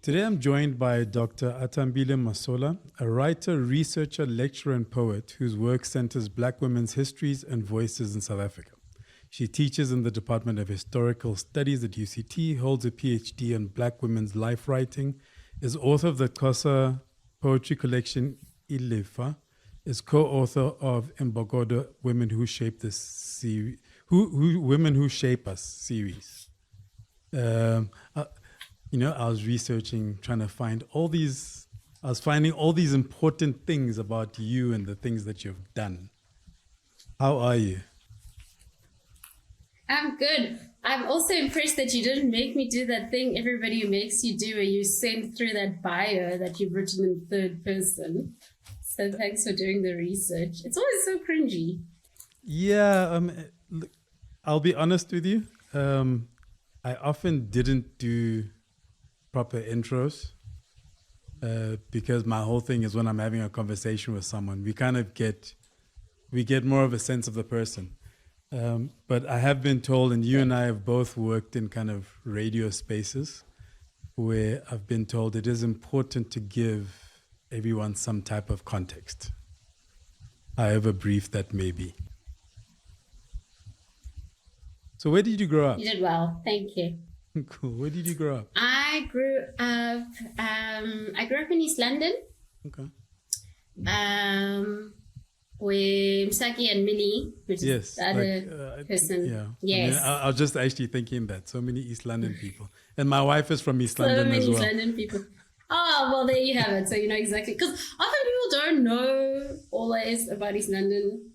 Today I'm joined by Dr. Athambile Masola, a writer, researcher, lecturer, and poet whose work centers Black women's histories and voices in South Africa. She teaches in the Department of Historical Studies at UCT, holds a PhD in Black women's life writing, is author of the Xhosa poetry collection Ilefa, is co-author of Mbogodo, Women Who Shape This Series, Women Who Shape Us series. I was researching, trying to find I was finding all these important things about you and the things that you've done. How are you? I'm good. I'm also impressed that you didn't make me do that thing everybody makes you do where you send through that bio that you've written in third person. So thanks for doing the research. It's always so cringy. Yeah, I'll be honest with you. I often didn't do proper intros because my whole thing is when I'm having a conversation with someone, we get more of a sense of the person. But I have been told, and you and I have both worked in kind of radio spaces where I've been told it is important to give everyone some type of context, however brief that may be. So where did you grow up? You did well. Thank you. Cool. Where did you grow up? I grew up in East London. Okay. With Msaki and Millie, which is the other person. Yeah. Yes. I was just actually thinking that. So many East London people. And my wife is from East London as well. So many East London people. Oh, well, there you have it. So you know exactly. Because often people don't know always about East London.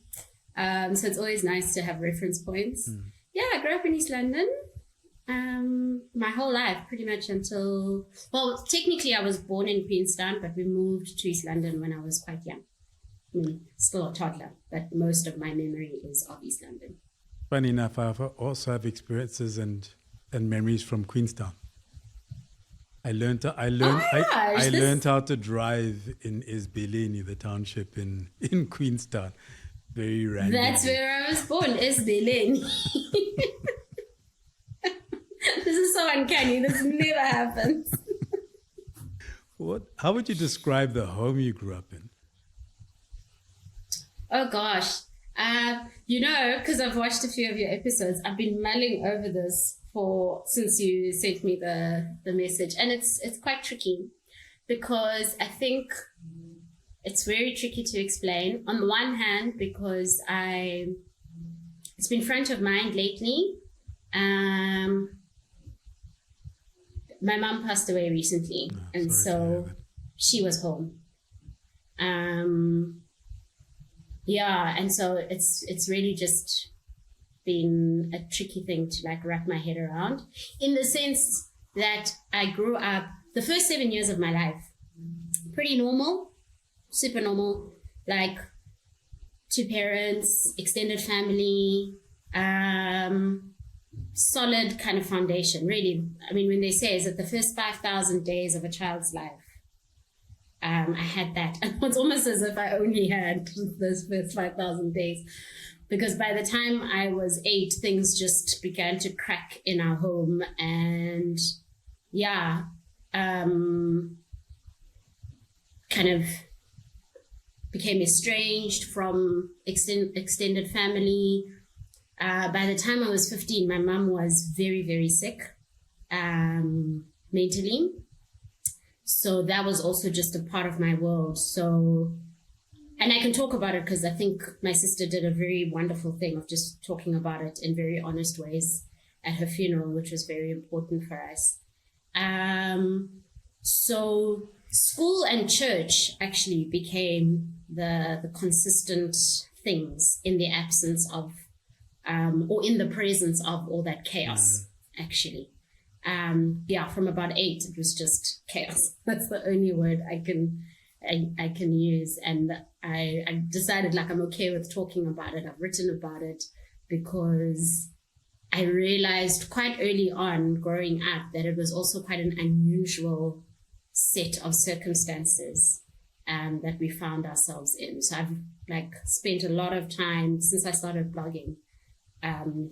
So it's always nice to have reference points. Mm. Yeah, I grew up in East London my whole life, pretty much until... Well, technically I was born in Queenstown, but we moved to East London when I was quite young. I mean, still a toddler, but most of my memory is of East London. Funny enough, I also have experiences and memories from Queenstown. I learned how to drive in Isbeleni, the township in Queenstown. Very random. That's where I was born, Isbeleni. This is so uncanny. This never happens. How would you describe the home you grew up in? Oh gosh, because I've watched a few of your episodes, I've been mulling over this since you sent me the message, and it's quite tricky because I think it's very tricky to explain. On the one hand, because it's been front of mind lately. My mom passed away recently, and so she was home. Yeah, and so it's really just been a tricky thing to wrap my head around, in the sense that I grew up the first 7 years of my life pretty normal, super normal, two parents, extended family, solid kind of foundation, really. I mean, when they say is that the first 5,000 days of a child's life, I had that. And it's almost as if I only had those first 5,000 days. Because by the time I was 8, things just began to crack in our home. And kind of became estranged from extended family. By the time I was 15, my mom was very, very sick mentally. So that was also just a part of my world. So, and I can talk about it because I think my sister did a very wonderful thing of just talking about it in very honest ways at her funeral, which was very important for us. So school and church actually became the consistent things in the absence of, or in the presence of all that chaos, actually. From about 8, it was just chaos. That's the only word I can use. And I decided I'm okay with talking about it. I've written about it because I realized quite early on growing up that it was also quite an unusual set of circumstances that we found ourselves in. So I've spent a lot of time since I started blogging,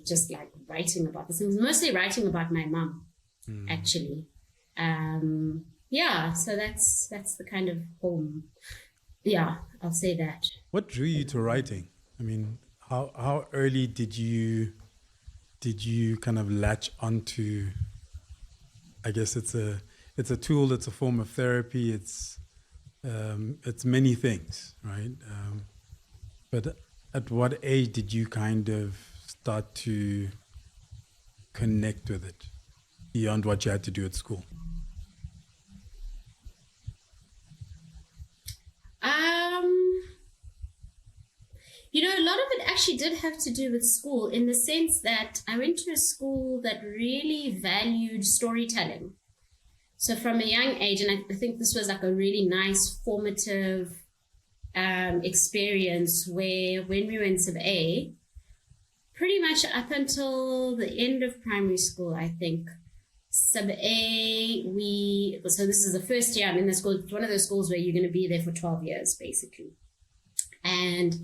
just writing about this. It was mostly writing about my mom, actually. yeah, so that's the kind of home. Yeah, I'll say that. What drew you to writing? I mean, how early did you kind of latch onto? I guess it's a tool. It's a form of therapy. It's many things, right? But at what age did you kind of start to connect with it beyond what you had to do at school? A lot of it actually did have to do with school, in the sense that I went to a school that really valued storytelling. So from a young age, and I think this was like a really nice formative experience, where when we were in sub A, pretty much up until the end of primary school, I think, sub A, so this is the first year I'm in the school. It's one of those schools where you're going to be there for 12 years, basically. And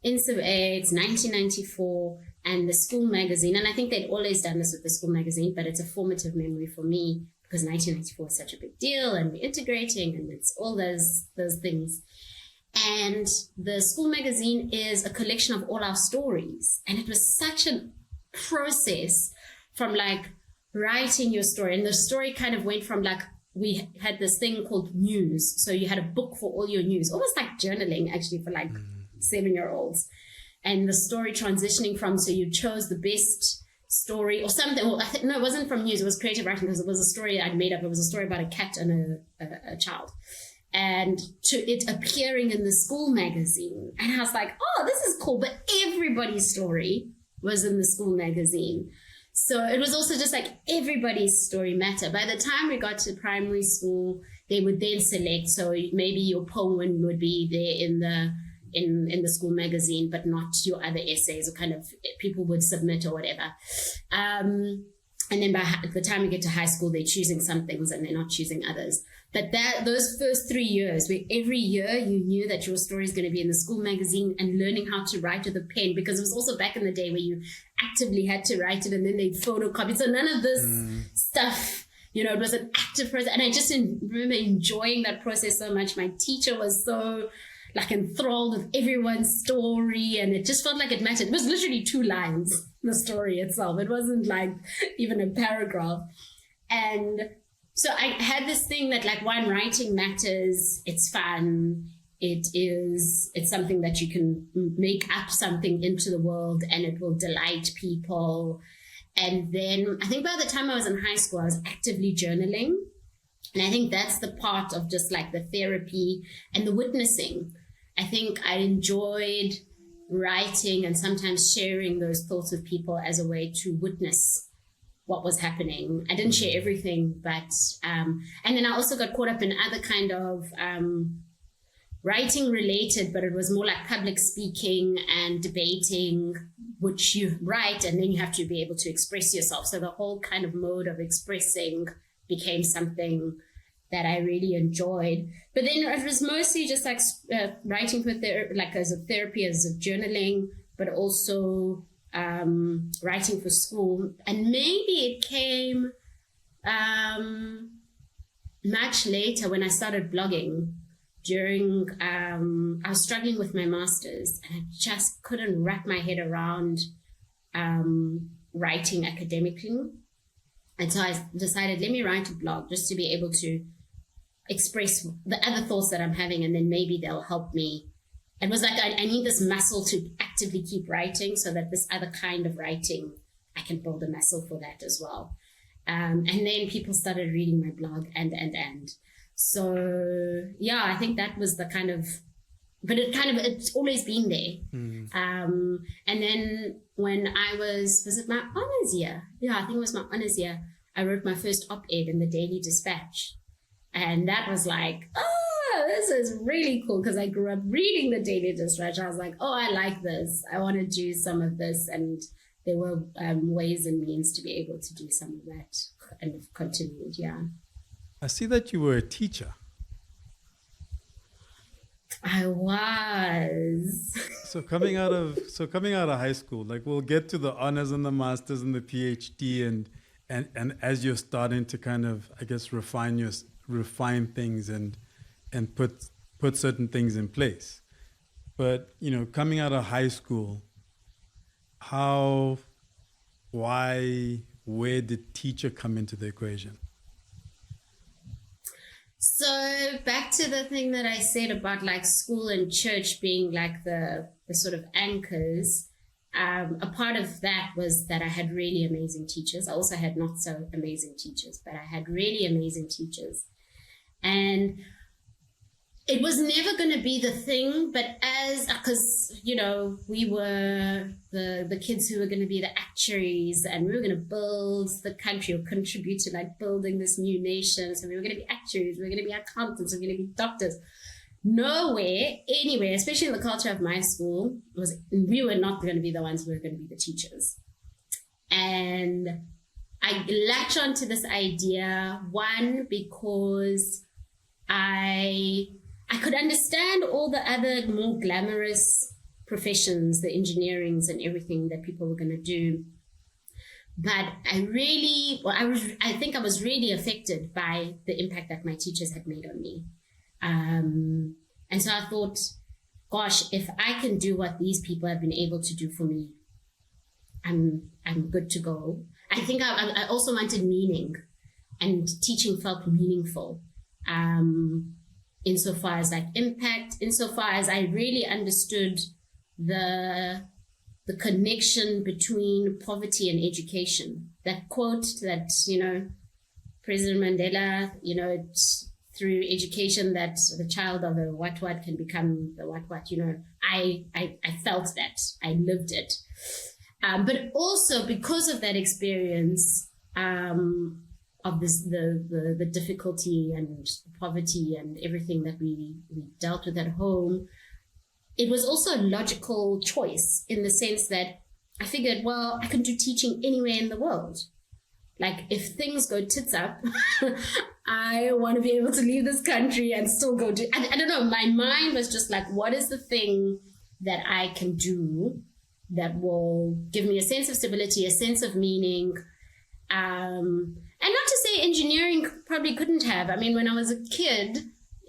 in sub A, it's 1994, and the school magazine, and I think they'd always done this with the school magazine, but it's a formative memory for me because 1994 is such a big deal, and we're integrating, and it's all those things. And the school magazine is a collection of all our stories, and it was such a process from like writing your story, and the story kind of went from like, we had this thing called news, so you had a book for all your news, almost like journaling actually for like 7-year-olds, and the story transitioning from, so you chose the best story or something. Well, no, it wasn't from news, it was creative writing, because it was a story I'd made up. It was a story about a cat and a child, and to it appearing in the school magazine. And I was like, oh, this is cool. But everybody's story was in the school magazine. So it was also just like everybody's story mattered. By the time we got to primary school, they would then select. So maybe your poem would be there in the school magazine, but not your other essays, or kind of people would submit or whatever. And then by the time we get to high school, they're choosing some things and they're not choosing others. But those first 3 years, where every year you knew that your story is going to be in the school magazine, and learning how to write with a pen, because it was also back in the day where you actively had to write it and then they'd photocopy. So none of this stuff, it was an active process. And I just remember enjoying that process so much. My teacher was so like enthralled with everyone's story, and it just felt like it mattered. It was literally 2 lines, the story itself. It wasn't like even a paragraph. And so I had this thing that like, one, writing matters. It's fun. It's something that you can make up something into the world and it will delight people. And then I think by the time I was in high school, I was actively journaling. And I think that's the part of just like the therapy and the witnessing. I think I enjoyed writing and sometimes sharing those thoughts with people as a way to witness what was happening. I didn't share everything, but and then I also got caught up in other kind of writing related, but it was more like public speaking and debating, which you write and then you have to be able to express yourself. So the whole kind of mode of expressing became something that I really enjoyed. But then it was mostly just like writing for like as a therapy, as a journaling, but also writing for school. And maybe it came much later when I started blogging during, I was struggling with my master's and I just couldn't wrap my head around writing academically. And so I decided, let me write a blog just to be able to express the other thoughts that I'm having, and then maybe they'll help me. It was like, I need this muscle to actively keep writing, so that this other kind of writing, I can build a muscle for that as well. And then people started reading my blog and. So, yeah, I think that was the kind of, but it's always been there. And then when I was it my honors year? Yeah, I think it was my honors year. I wrote my first op-ed in the Daily Dispatch. And that was like, oh, this is really cool, because I grew up reading the Daily Dispatch. I was like, oh, I like this. I want to do some of this. And there were ways and means to be able to do some of that, and have continued, yeah. I see that you were a teacher. I was. So coming out of high school, like, we'll get to the honors and the masters and the PhD, and as you're starting to kind of, I guess, refine refine things and put certain things in place. But, coming out of high school, where did teacher come into the equation? So back to the thing that I said about like school and church being like the sort of anchors. A part of that was that I had really amazing teachers. I also had not so amazing teachers, but I had really amazing teachers. And it was never going to be the thing, but because, we were the kids who were going to be the actuaries, and we were going to build the country or contribute to like building this new nation. So we were going to be actuaries, we were going to be accountants, we were going to be doctors. Nowhere, anywhere, especially in the culture of my school, we were not going to be the ones who were going to be the teachers. And I latch onto this idea, one, because I could understand all the other more glamorous professions, the engineerings and everything that people were going to do. But I think I was really affected by the impact that my teachers had made on me. And so I thought, gosh, if I can do what these people have been able to do for me, I'm good to go. I think I also wanted meaning, and teaching felt meaningful. Insofar as like impact, insofar as I really understood the connection between poverty and education. That quote that, President Mandela, through education that the child of a what can become the what, I felt that, I lived it. But also because of that experience, of this, the difficulty and poverty and everything that we dealt with at home, it was also a logical choice in the sense that I figured, well, I can do teaching anywhere in the world. Like if things go tits up, I want to be able to leave this country and still go do, I don't know, my mind was just like, what is the thing that I can do that will give me a sense of stability, a sense of meaning, and not to say engineering probably couldn't have. I mean, when I was a kid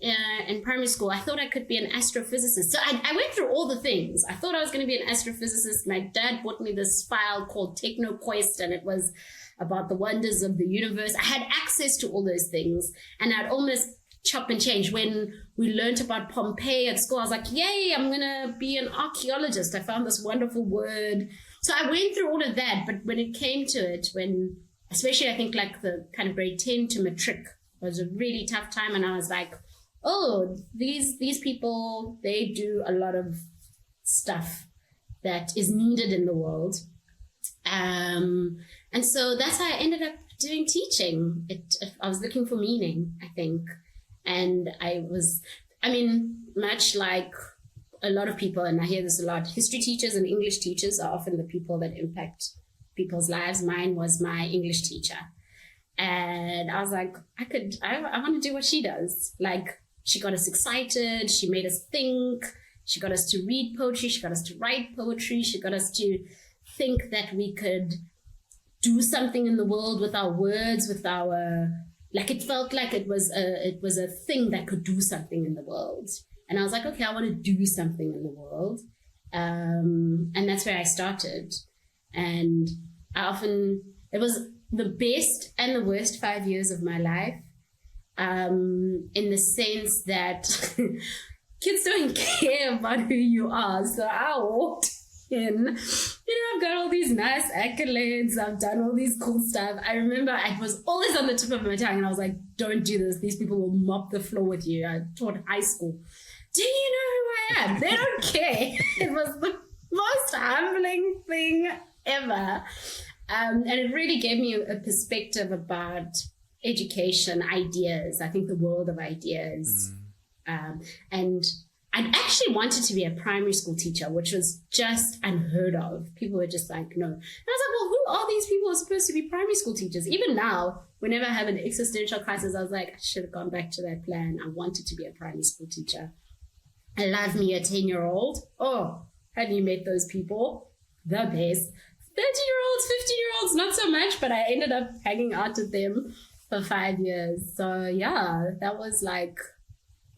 in primary school, I thought I could be an astrophysicist. So I went through all the things. I thought I was going to be an astrophysicist. My dad bought me this file called TechnoQuest, and it was about the wonders of the universe. I had access to all those things, and I'd almost chop and change. When we learned about Pompeii at school, I was like, yay, I'm going to be an archaeologist. I found this wonderful word. So I went through all of that. But when it came to it, especially I think like the kind of grade 10 to matric was a really tough time. And I was like, oh, these people, they do a lot of stuff that is needed in the world. And so that's how I ended up doing teaching. I was looking for meaning, I think. And much like a lot of people, and I hear this a lot, history teachers and English teachers are often the people that impact people's lives. Mine was my English teacher. And I was like, I want to do what she does. Like, she got us excited. She made us think. She got us to read poetry. She got us to write poetry. She got us to think that we could do something in the world with our words, with our, like, it felt like it was a thing that could do something in the world. And I was like, okay, I want to do something in the world. And that's where I started. And it was the best and the worst 5 years of my life, in the sense that kids don't care about who you are. So I walked in, I've got all these nice accolades, I've done all these cool stuff. I remember it was always on the tip of my tongue, and I was like, don't do this. These people will mop the floor with you. I taught high school. Do you know who I am? They don't care. It was the most humbling thing ever. And it really gave me a perspective about education, ideas, I think the world of ideas. And I actually wanted to be a primary school teacher, which was just unheard of. People were just like, no. And I was like, well, who are these people who are supposed to be primary school teachers? Even now, whenever I have an existential crisis, I was like, I should have gone back to that plan. I wanted to be a primary school teacher. I love me a 10-year-old. Oh, have you met those people? The best. 30-year-olds, 50-year-olds, not so much, but I ended up hanging out with them for 5 years. So yeah, that was like,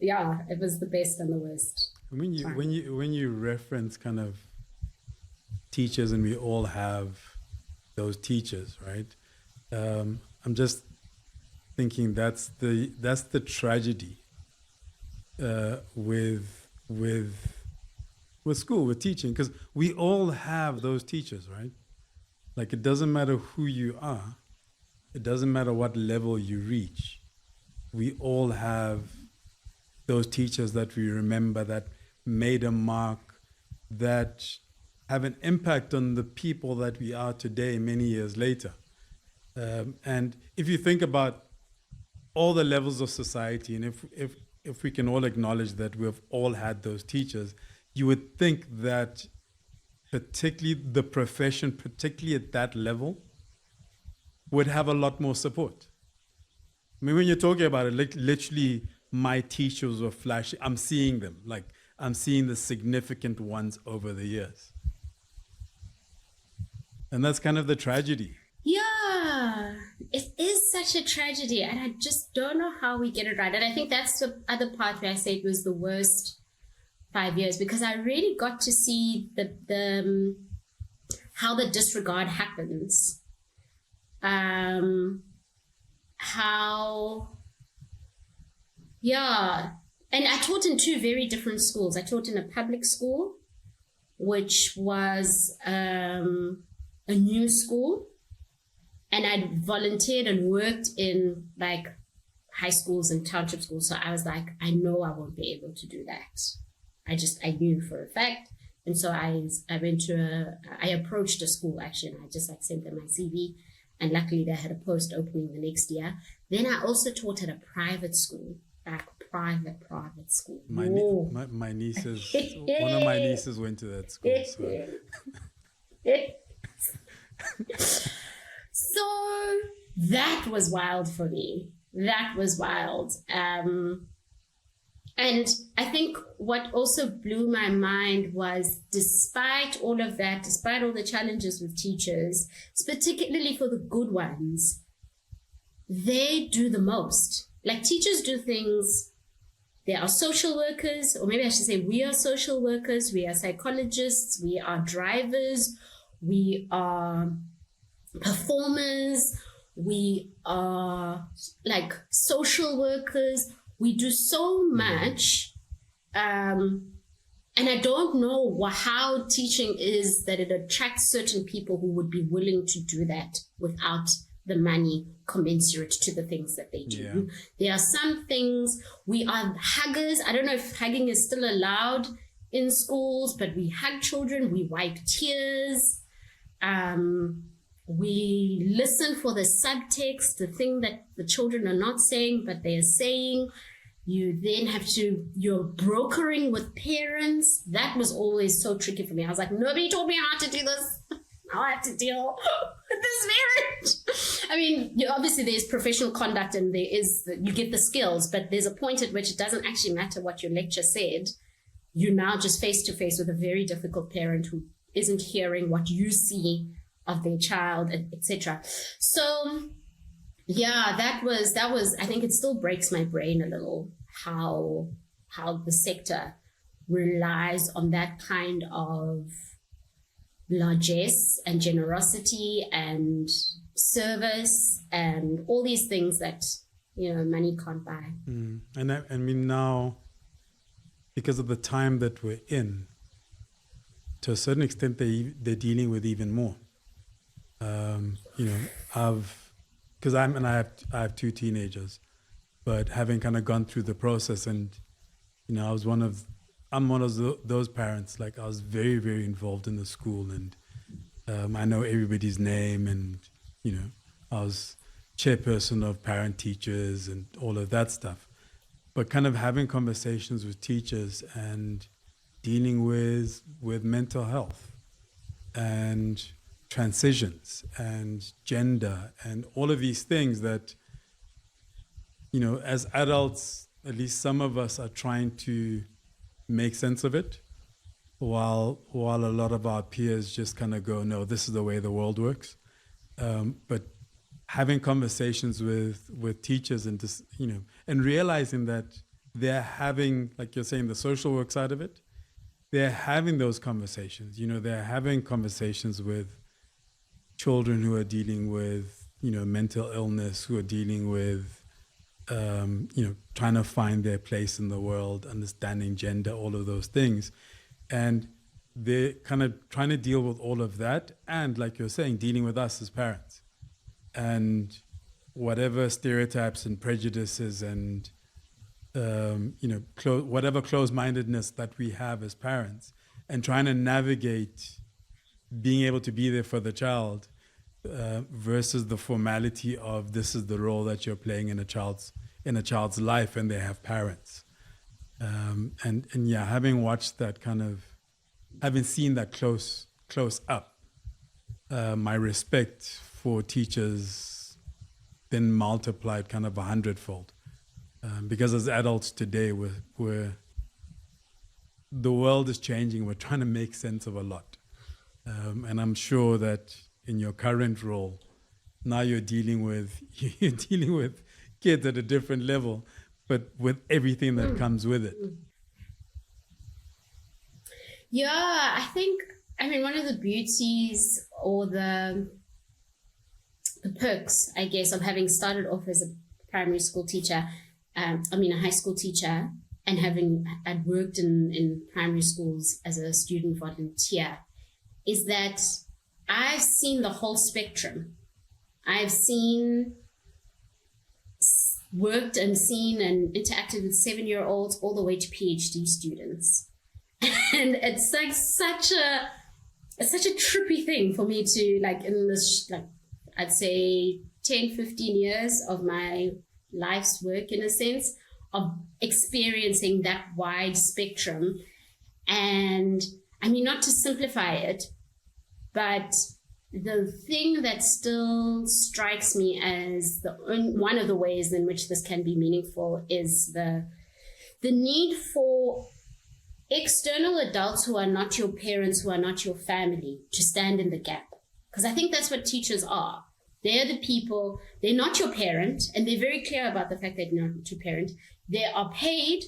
yeah, it was the best and the worst. When you reference kind of teachers, and we all have those teachers, right? I'm just thinking that's the tragedy with school, with teaching, because we all have those teachers, right? Like, it doesn't matter who you are, it doesn't matter what level you reach. We all have those teachers that we remember that made a mark, that have an impact on the people that we are today many years later. And if you think about all the levels of society, and if we can all acknowledge that we've all had those teachers, you would think that particularly the profession, particularly at that level, would have a lot more support. I mean, when you're talking about it, like, literally my teachers were flashing. I'm seeing them. Like, I'm seeing the significant ones over the years. And that's kind of the tragedy. Yeah, it is such a tragedy, and I just don't know how we get it right. And I think that's the other part where I say it was the worst 5 years, because I really got to see the how the disregard happens. And I taught in two very different schools. I taught in a public school, which was a new school, and I'd volunteered and worked in like high schools and township schools. So I was like, I know I won't be able to do that. I knew for a fact. And so I approached a school actually, and I just like sent them my CV, and luckily they had a post opening the next year. Then I also taught at a private school, like private school. My nieces, one of my nieces went to that school. So that was wild for me. That was wild. And I think what also blew my mind was, despite all of that, despite all the challenges with teachers, particularly for the good ones, they do the most. Like, teachers do things. They are social workers, or maybe I should say we are social workers, we are psychologists, we are drivers, we are performers, we are like social workers. We do so much, and I don't know how teaching is that it attracts certain people who would be willing to do that without the money commensurate to the things that they do. Yeah. There are some things, we are huggers. I don't know if hugging is still allowed in schools, but we hug children, we wipe tears, we listen for the subtext, the thing that the children are not saying, but they are saying. You then you're brokering with parents. That was always so tricky for me. I was like, nobody told me how to do this. Now I have to deal with this marriage. I mean, obviously there's professional conduct and you get the skills, but there's a point at which it doesn't actually matter what your lecture said. You're now just face to face with a very difficult parent who isn't hearing what you see of their child, etc. So yeah, that was, I think it still breaks my brain a little how the sector relies on that kind of largesse and generosity and service and all these things that, money can't buy. And I mean, now, because of the time that we're in, to a certain extent, they're dealing with even more. Because I have two teenagers, but having kind of gone through the process, and I'm one of those parents. Like, I was very, very involved in the school, and I know everybody's name, and I was chairperson of parent teachers and all of that stuff. But kind of having conversations with teachers and dealing with mental health and transitions and gender and all of these things that, as adults, at least some of us are trying to make sense of it, while a lot of our peers just kind of go, no, this is the way the world works. But having conversations with teachers and just, and realizing that they're having, like you're saying, the social work side of it, they're having those conversations. They're having conversations with children who are dealing with, mental illness, who are dealing with, trying to find their place in the world, understanding gender, all of those things. And they're kind of trying to deal with all of that. And like you're saying, dealing with us as parents. And whatever stereotypes and prejudices and whatever closed-mindedness that we have as parents, and trying to navigate being able to be there for the child versus the formality of this is the role that you're playing in a child's life, and they have parents. And yeah, having watched that having seen that close up, my respect for teachers then multiplied kind of 100-fold. Because as adults today, the world is changing. We're trying to make sense of a lot. And I'm sure that in your current role, now you're dealing with kids at a different level, but with everything that comes with it. Yeah, I mean, one of the beauties or the perks, I guess, of having started off as a primary school teacher, a high school teacher, and I'd worked in primary schools as a student volunteer, is that I've seen the whole spectrum. I've worked and seen and interacted with 7-year-olds all the way to PhD students. And it's like such a trippy thing for me to, like, in this, like, I'd say 10, 15 years of my life's work, in a sense, of experiencing that wide spectrum. And I mean, not to simplify it, but the thing that still strikes me as one of the ways in which this can be meaningful is the need for external adults who are not your parents, who are not your family, to stand in the gap. Because I think that's what teachers are. They're the people, they're not your parent, and they're very clear about the fact that they're not your parent. They are paid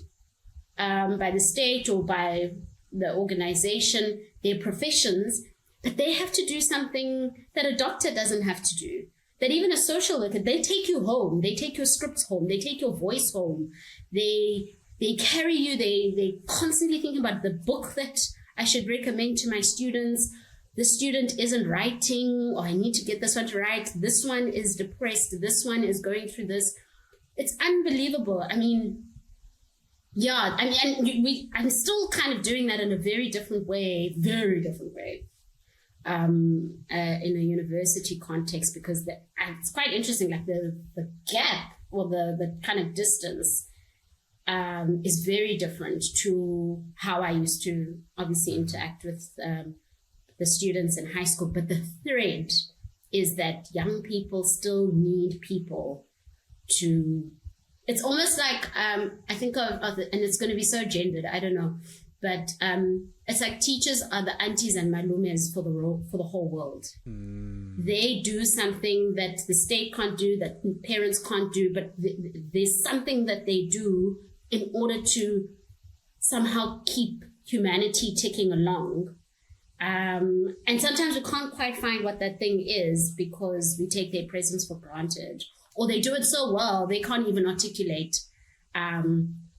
by the state or by the organization, their professions, but they have to do something that a doctor doesn't have to do. That even a social worker, they take you home, they take your scripts home, they take your voice home, they carry you, they constantly think about the book that I should recommend to my students. The student isn't writing, or I need to get this one to write. This one is depressed. This one is going through this. It's unbelievable. I mean, yeah, I'm still kind of doing that in a very different way, in a university context, because it's quite interesting, like the gap or the kind of distance is very different to how I used to obviously interact with the students in high school. But the thread is that young people still need people to, it's almost like, I think of and it's going to be so gendered, I don't know, but it's like teachers are the aunties and malumes for the whole world. They do something that the state can't do, that parents can't do, but there's something that they do in order to somehow keep humanity ticking along. And sometimes we can't quite find what that thing is because we take their presence for granted, or they do it so well they can't even articulate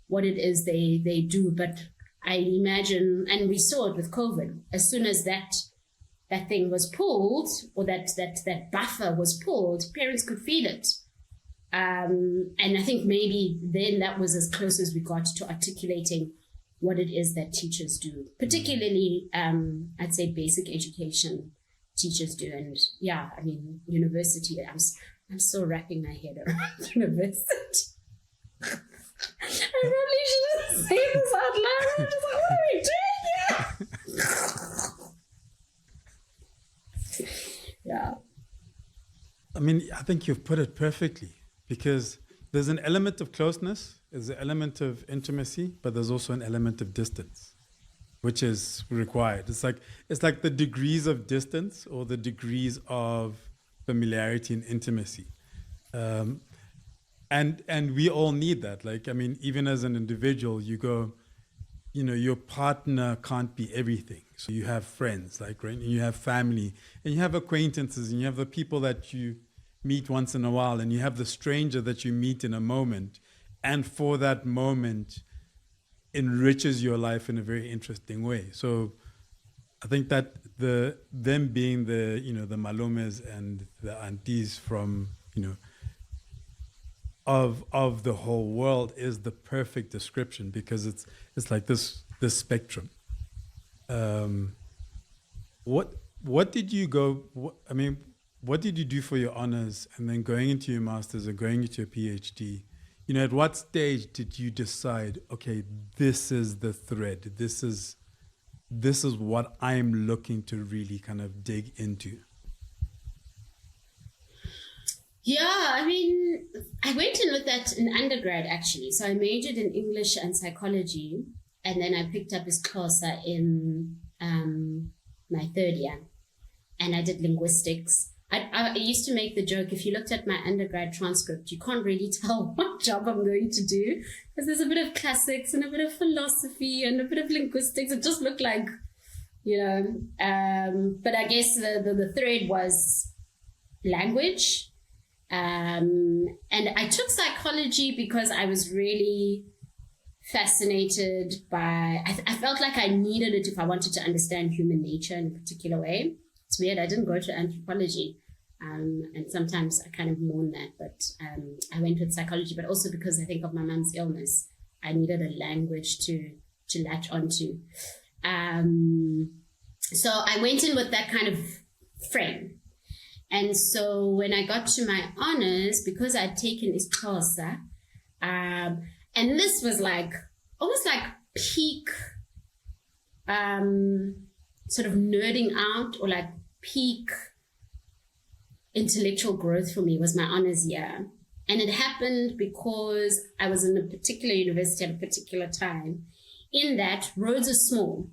what it is they do. But I imagine, and we saw it with COVID, as soon as that thing was pulled, or that buffer was pulled, parents could feel it. And I think maybe then that was as close as we got to articulating what it is that teachers do, particularly, I'd say basic education teachers do. And yeah, I mean, university, I'm still wrapping my head around university. I probably shouldn't say this out loud. I'm just like, what are we doing here? Yeah. I mean, I think you've put it perfectly, because there's an element of closeness, there's an element of intimacy, but there's also an element of distance, which is required. It's like the degrees of distance or the degrees of familiarity and intimacy. And we all need that. Like, I mean, even as an individual, you go, you know, your partner can't be everything. So you have friends, like, right? And you have family, and you have acquaintances, and you have the people that you meet once in a while, and you have the stranger that you meet in a moment. And for that moment, enriches your life in a very interesting way. So I think that them being the, you know, the malumes and the aunties from, you know, of the whole world is the perfect description, because it's like this spectrum. What did you what did you do for your honors, and then going into your masters and going into your PhD? You know, at what stage did you decide, okay, this is the thread, this is what I'm looking to really kind of dig into? Yeah, I mean, I went in with that in undergrad, actually. So I majored in English and psychology, and then I picked up Xhosa in my third year, and I did linguistics. I used to make the joke, if you looked at my undergrad transcript, you can't really tell what job I'm going to do, because there's a bit of classics and a bit of philosophy and a bit of linguistics. It just looked like, you know, but I guess the thread was language. And I took psychology because I was really fascinated by, I felt like I needed it if I wanted to understand human nature in a particular way. It's weird, I didn't go to anthropology, and sometimes I kind of mourn that, but I went with psychology, but also because I think of my mom's illness, I needed a language to latch onto. So I went in with that kind of frame. And so when I got to my honors, because I'd taken Xhosa, and this was like, almost like peak sort of nerding out, or like peak intellectual growth for me, was my honors year. And it happened because I was in a particular university at a particular time, in that roads are small.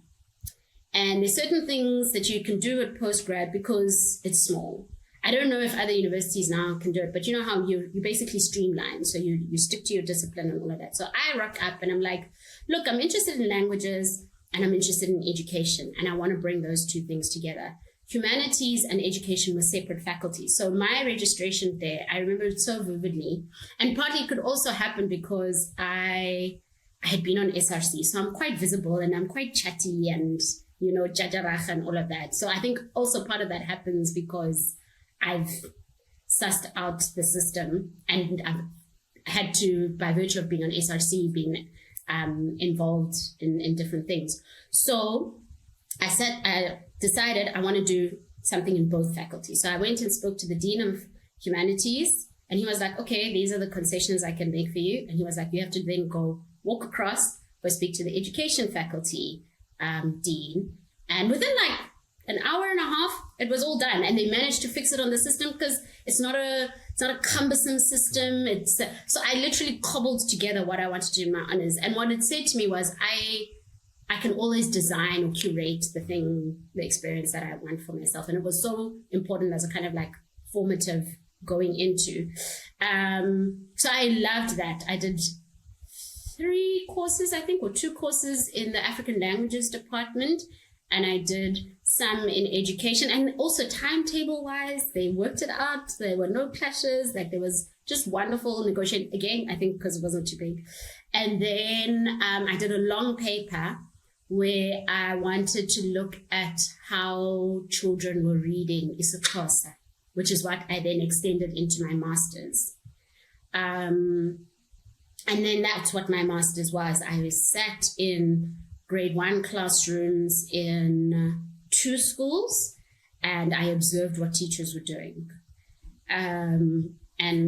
And there's certain things that you can do at postgrad because it's small. I don't know if other universities now can do it, but you know how you basically streamline. So you stick to your discipline and all of that. So I rock up and I'm like, look, I'm interested in languages and I'm interested in education. And I want to bring those two things together. Humanities and education were separate faculties. So my registration there, I remember it so vividly. And partly it could also happen because I had been on SRC. So I'm quite visible and I'm quite chatty and, you know, jajarach and all of that. So I think also part of that happens because I've sussed out the system, and I've had to, by virtue of being on SRC, being involved in different things. So I decided I want to do something in both faculties. So I went and spoke to the Dean of Humanities, and he was like, okay, these are the concessions I can make for you. And he was like, you have to then go walk across, go speak to the education faculty dean. And within like an hour and a half, it was all done, and they managed to fix it on the system because it's not a cumbersome system. So I literally cobbled together what I wanted to do in my honors, and what it said to me was I can always design or curate the experience that I want for myself, and it was so important as a kind of like formative going into. So I loved that. I did 3 courses, I think, or 2 courses in the African languages department. And I did some in education, and also timetable wise, they worked it out. There were no clashes. Like, there was just wonderful negotiation. Again, I think because it wasn't too big. And then I did a long paper where I wanted to look at how children were reading isiXhosa, which is what I then extended into my master's. And then that's what my master's was. I was sat in grade 1 classrooms in 2 schools, and I observed what teachers were doing. And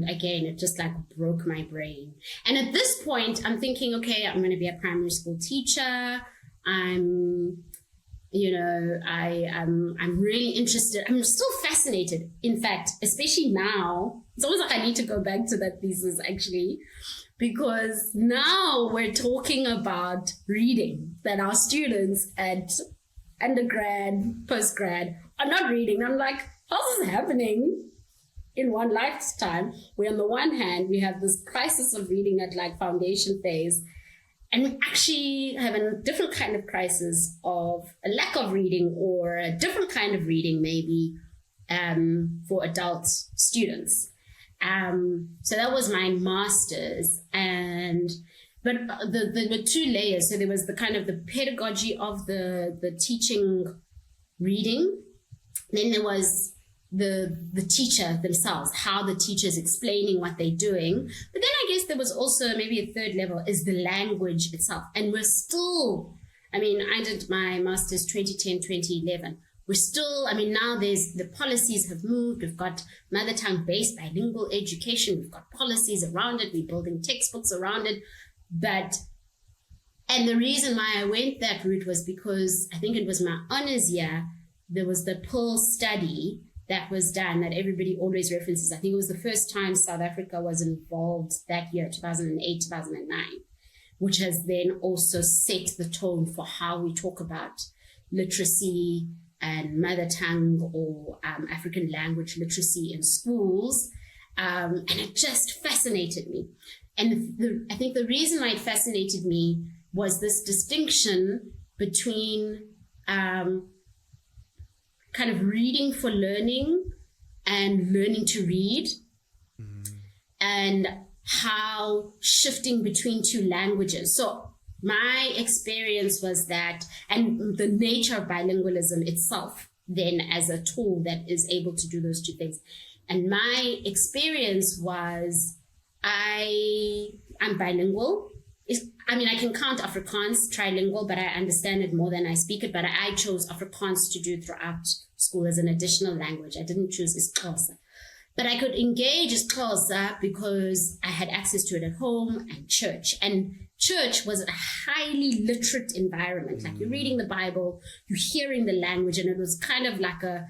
again, it just like broke my brain. And at this point, I'm thinking, okay, I'm going to be a primary school teacher. I'm really interested. I'm still fascinated. In fact, especially now, it's almost like I need to go back to that thesis actually, because now we're talking about reading, that our students at undergrad, postgrad are not reading. I'm like, how's this happening? in one lifetime, where on the one hand, we have this crisis of reading at like foundation phase, and we actually have a different kind of crisis of a lack of reading, or a different kind of reading maybe for adult students. So that was my master's, but there were two layers. So there was the kind of the pedagogy of the teaching reading. Then there was the teacher themselves, how the teacher's explaining what they're doing. But then I guess there was also maybe a third level, is the language itself. And we're still, I did my master's 2010, 2011. We're still, now the policies have moved. We've got mother tongue based bilingual education. We've got policies around it. We're building textbooks around it. And the reason why I went that route was because I think it was my honors year. There was the Pearl study that was done that everybody always references. I think it was the first time South Africa was involved that year, 2008, 2009, which has then also set the tone for how we talk about literacy and mother tongue or African language literacy in schools. And it just fascinated me. And I think the reason why it fascinated me was this distinction between kind of reading for learning and learning to read, and how shifting between two languages. So my experience was that, and the nature of bilingualism itself then as a tool that is able to do those two things. And my experience was I'm bilingual. I can count Afrikaans trilingual, but I understand it more than I speak it. But I chose Afrikaans to do throughout school as an additional language. I didn't choose isiXhosa. But I could engage isiXhosa because I had access to it at home and church. And church was a highly literate environment. Like you're reading the Bible, you're hearing the language, and it was kind of like a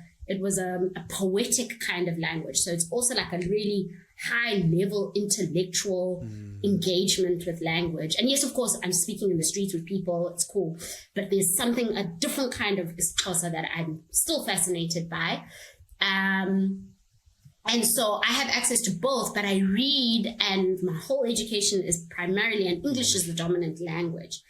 poetic kind of language. So it's also like a really high level intellectual engagement with language. And yes, of course, I'm speaking in the streets with people. It's cool. But there's a different kind of isiXhosa that I'm still fascinated by. And so I have access to both, but I read, and my whole education is primarily, and English is the dominant language.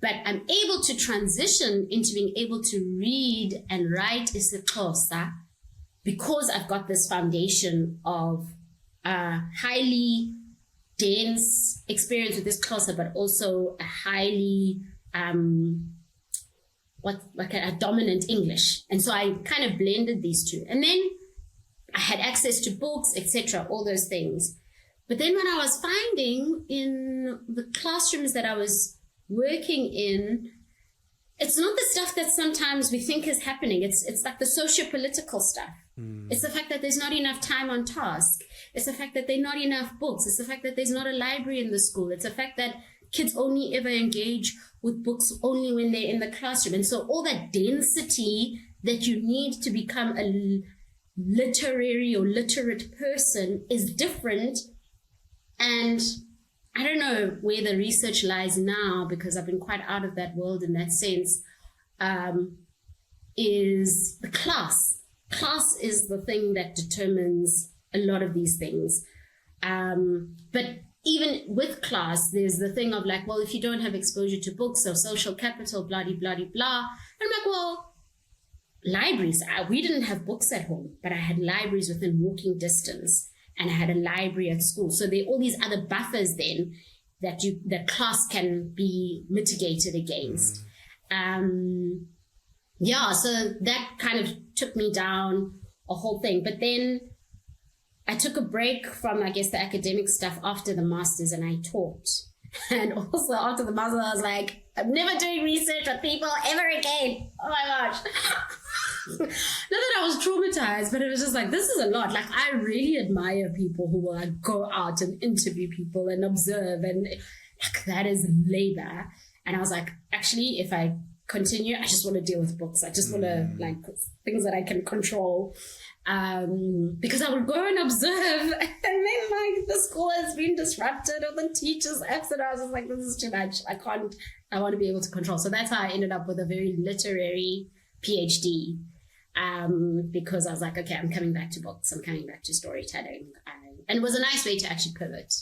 But I'm able to transition into being able to read and write isiXhosa because I've got this foundation of highly dense experience with isiXhosa, but also a highly a dominant English. And so I kind of blended these two. And then I had access to books, etc., all those things. But then when I was finding in the classrooms that I was working in, it's not the stuff that sometimes we think is happening. It's like the socio-political stuff. It's the fact that there's not enough time on task. It's the fact that there are not enough books. It's the fact that there's not a library in the school. It's the fact that kids only ever engage with books only when they're in the classroom. And so all that density that you need to become a literary or literate person is different. And I don't know where the research lies now, because I've been quite out of that world in that sense, is the class. Class is the thing that determines a lot of these things. But even with class, there's the thing of like, well, if you don't have exposure to books or social capital, blah, blah, blah, blah. I'm like, well, libraries. We didn't have books at home, but I had libraries within walking distance, and I had a library at school. So there are all these other buffers then that class can be mitigated against. So that kind of took me down a whole thing. But then I took a break from, I guess, the academic stuff after the master's, and I taught. And also after the master's, I was like, I'm never doing research with people ever again. Oh my gosh. Not that I was traumatized, but it was just like, this is a lot. Like, I really admire people who will like go out and interview people and observe, and like, that is labor. And I was like, actually, if I continue, I just want to deal with books. I just want to like things that I can control, because I would go and observe, and then like the school has been disrupted, or the teachers absent. I was just like, this is too much. I want to be able to control. So that's how I ended up with a very literary PhD. because I was like, okay, I'm coming back to books. I'm coming back to storytelling. And it was a nice way to actually pivot.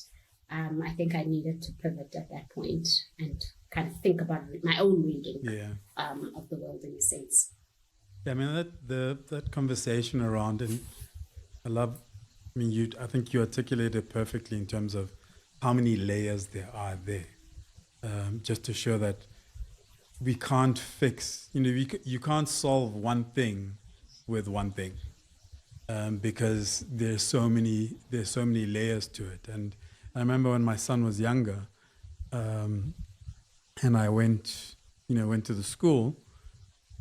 I think I needed to pivot at that point and kind of think about my own reading of the world in a sense. Yeah, I mean, that conversation around, and I think you articulated it perfectly in terms of how many layers there are there, just to show that we can't fix, you can't solve one thing with one thing, because there's so many layers to it. And I remember when my son was younger, and I went to the school,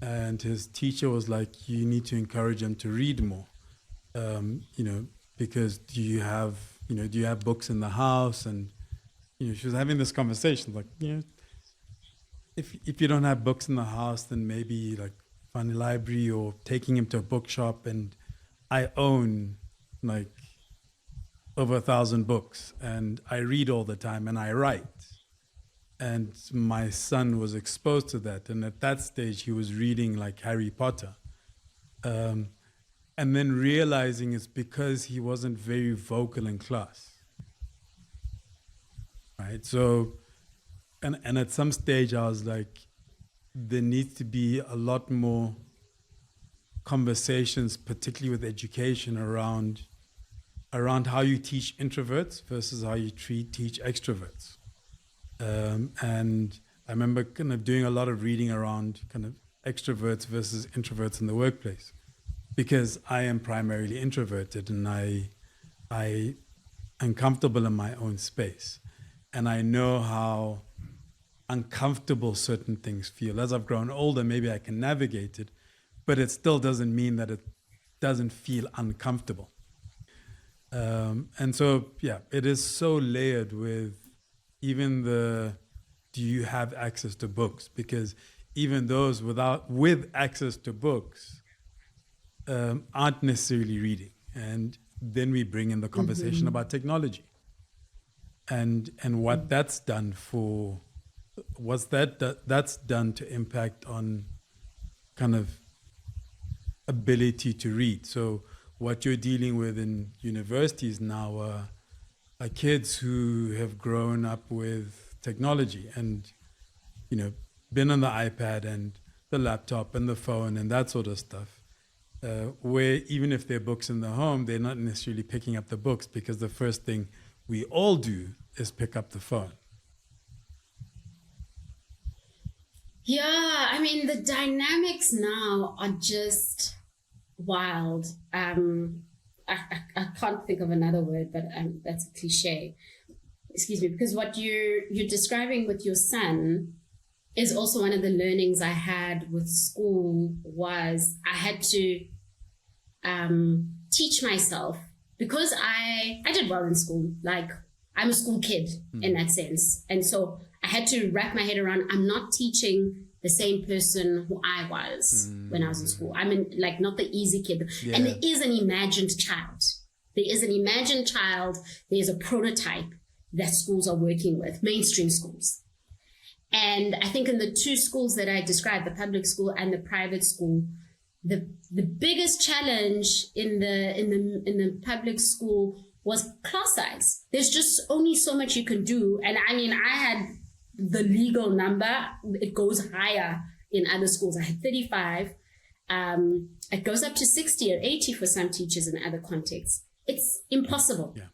and his teacher was like, you need to encourage him to read more, because do you have books in the house? And she was having this conversation like, if you don't have books in the house, then maybe like find a library or taking him to a bookshop. And I own like over 1,000 books, and I read all the time, and I write. And my son was exposed to that. And at that stage, he was reading like Harry Potter. And then realizing it's because he wasn't very vocal in class. Right? So, and at some stage, I was like, there needs to be a lot more conversations, particularly with education, around how you teach introverts versus how you teach extroverts. And I remember kind of doing a lot of reading around kind of extroverts versus introverts in the workplace, because I am primarily introverted, and I am comfortable in my own space, and I know how uncomfortable certain things feel. As I've grown older, maybe I can navigate it, but it still doesn't mean that it doesn't feel uncomfortable. And so, it is so layered with even do you have access to books? Because even those with access to books aren't necessarily reading. And then we bring in the conversation about technology and what that's done that's done to impact on kind of ability to read. So what you're dealing with in universities now are kids who have grown up with technology and, been on the iPad and the laptop and the phone and that sort of stuff, where even if there are books in the home, they're not necessarily picking up the books, because the first thing we all do is pick up the phone. Yeah, I mean, the dynamics now are just wild. I can't think of another word, but that's a cliche. Excuse me, because what you're describing with your son is also one of the learnings I had with school. Was I had to teach myself, because I did well in school. Like, I'm a school kid in that sense, and so I had to wrap my head around, I'm not teaching the same person who I was when I was in school. I'm not the easy kid. Yeah. And there is an imagined child. There's a prototype that schools are working with, mainstream schools. And I think in the two schools that I described, the public school and the private school, the biggest challenge in the public school was class size. There's just only so much you can do. And I mean, I had the legal number. It goes higher in other schools. I had 35. It goes up to 60 or 80 for some teachers in other contexts. It's impossible. Yeah.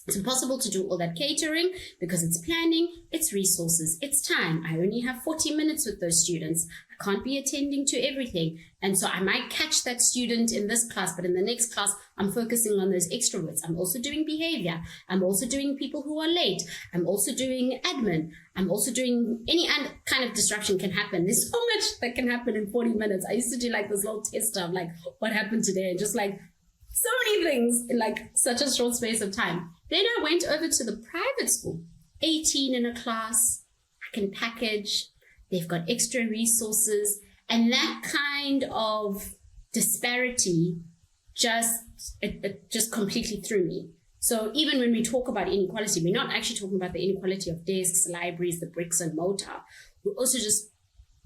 It's impossible to do all that catering, because it's planning, it's resources, it's time. I only have 40 minutes with those students. I can't be attending to everything. And so I might catch that student in this class, but in the next class, I'm focusing on those extroverts. I'm also doing behavior. I'm also doing people who are late. I'm also doing admin. I'm also doing any kind of disruption can happen. There's so much that can happen in 40 minutes. I used to do like this little test of like, what happened today? And just like so many things in like such a short space of time. Then I went over to the private school, 18 in a class. I can package. They've got extra resources. And that kind of disparity it just completely threw me. So even when we talk about inequality, we're not actually talking about the inequality of desks, libraries, the bricks and mortar. We're also just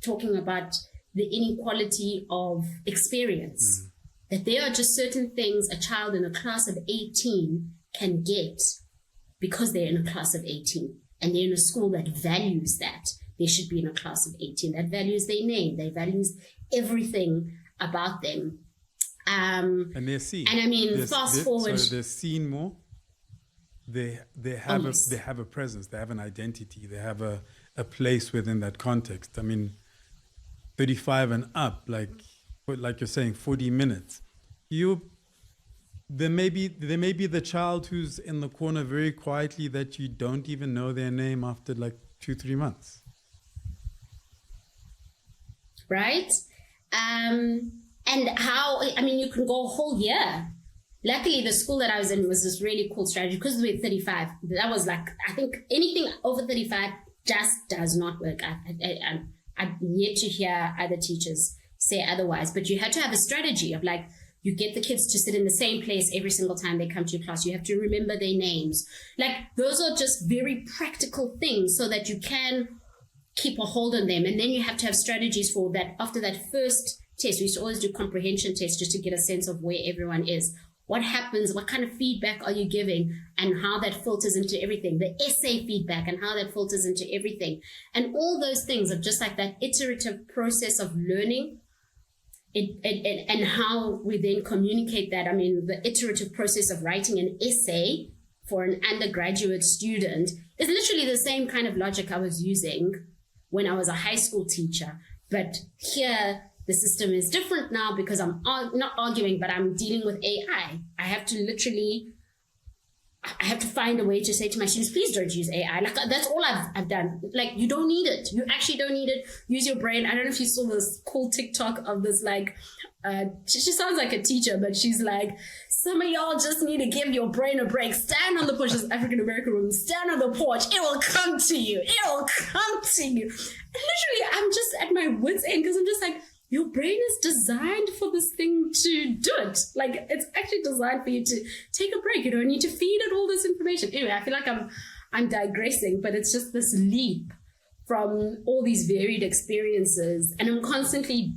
talking about the inequality of experience. That there are just certain things a child in a class of 18 can get because they're in a class of 18. And they're in a school that values that. They should be in a class of 18 that values their name, they values everything about them. And they're seen. And I mean, fast forward. So they're seen more. They have a presence. They have an identity. They have a place within that context. I mean, 35 and up, like you're saying, 40 minutes. There may be the child who's in the corner very quietly that you don't even know their name after like 2-3 months. Right? And how, I mean, you can go a whole year. Luckily, the school that I was in was this really cool strategy because we were 35. That was like, I think anything over 35 just does not work. I've yet to hear other teachers say otherwise, but you had to have a strategy of like, you get the kids to sit in the same place every single time they come to your class. You have to remember their names. Like, those are just very practical things so that you can keep a hold on them. And then you have to have strategies for that. After that first test, we used to always do comprehension tests just to get a sense of where everyone is. What happens? What kind of feedback are you giving? And how that filters into everything. The essay feedback and how that filters into everything. And all those things are just like that iterative process of learning. And how we then communicate that. I mean, the iterative process of writing an essay for an undergraduate student is literally the same kind of logic I was using when I was a high school teacher. But here, the system is different now because I'm not arguing, but I'm dealing with AI. I have to find a way to say to my students, please don't use AI. Like, that's all I've done. Like, you don't need it. You actually don't need it. Use your brain. I don't know if you saw this cool TikTok of this, like, she sounds like a teacher, but she's like, some of y'all just need to give your brain a break. Stand on the porch, this African-American woman, stand on the porch. It will come to you. It will come to you. And literally, I'm just at my wit's end because I'm just like, your brain is designed for this thing to do it. Like, it's actually designed for you to take a break. You don't need to feed it all this information. Anyway, I feel like I'm digressing, but it's just this leap from all these varied experiences. And I'm constantly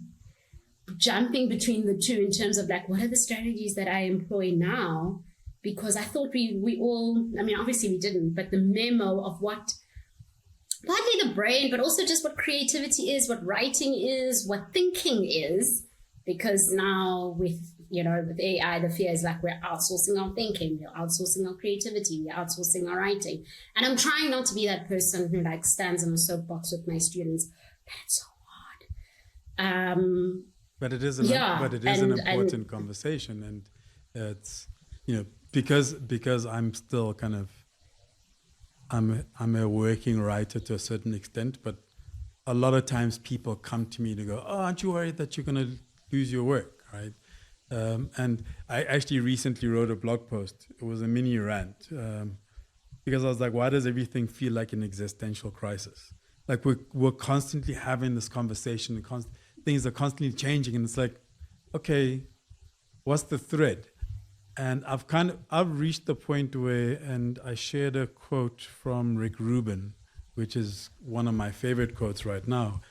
jumping between the two in terms of like, what are the strategies that I employ now? Because I thought we all, I mean, obviously we didn't, but the memo of what, partly the brain, but also just what creativity is, what writing is, what thinking is, because now with AI, the fear is like we're outsourcing our thinking, we're outsourcing our creativity, we're outsourcing our writing. And I'm trying not to be that person who like stands in a soapbox with my students, but it's so hard. But it is an important conversation, and it's, because I'm still kind of, I'm a working writer to a certain extent, but a lot of times people come to me to go, oh, aren't you worried that you're going to lose your work, right? And I actually recently wrote a blog post. It was a mini rant because I was like, why does everything feel like an existential crisis? Like we're constantly having this conversation, and things are constantly changing, and it's like, okay, what's the thread? And I've reached the point where, and I shared a quote from Rick Rubin, which is one of my favorite quotes right now,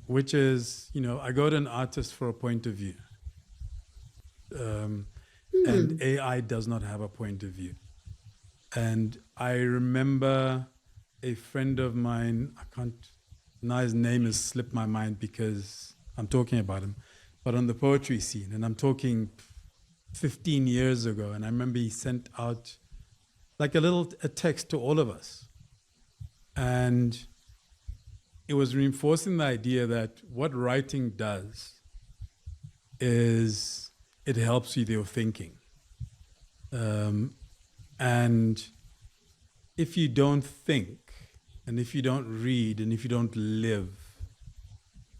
which is, I go to an artist for a point of view. And AI does not have a point of view. And I remember a friend of mine, now his name has slipped my mind because I'm talking about him, but on the poetry scene, and I'm talking 15 years ago, and I remember he sent out like a text to all of us, and it was reinforcing the idea that what writing does is it helps with your thinking, and if you don't think, and if you don't read, and if you don't live,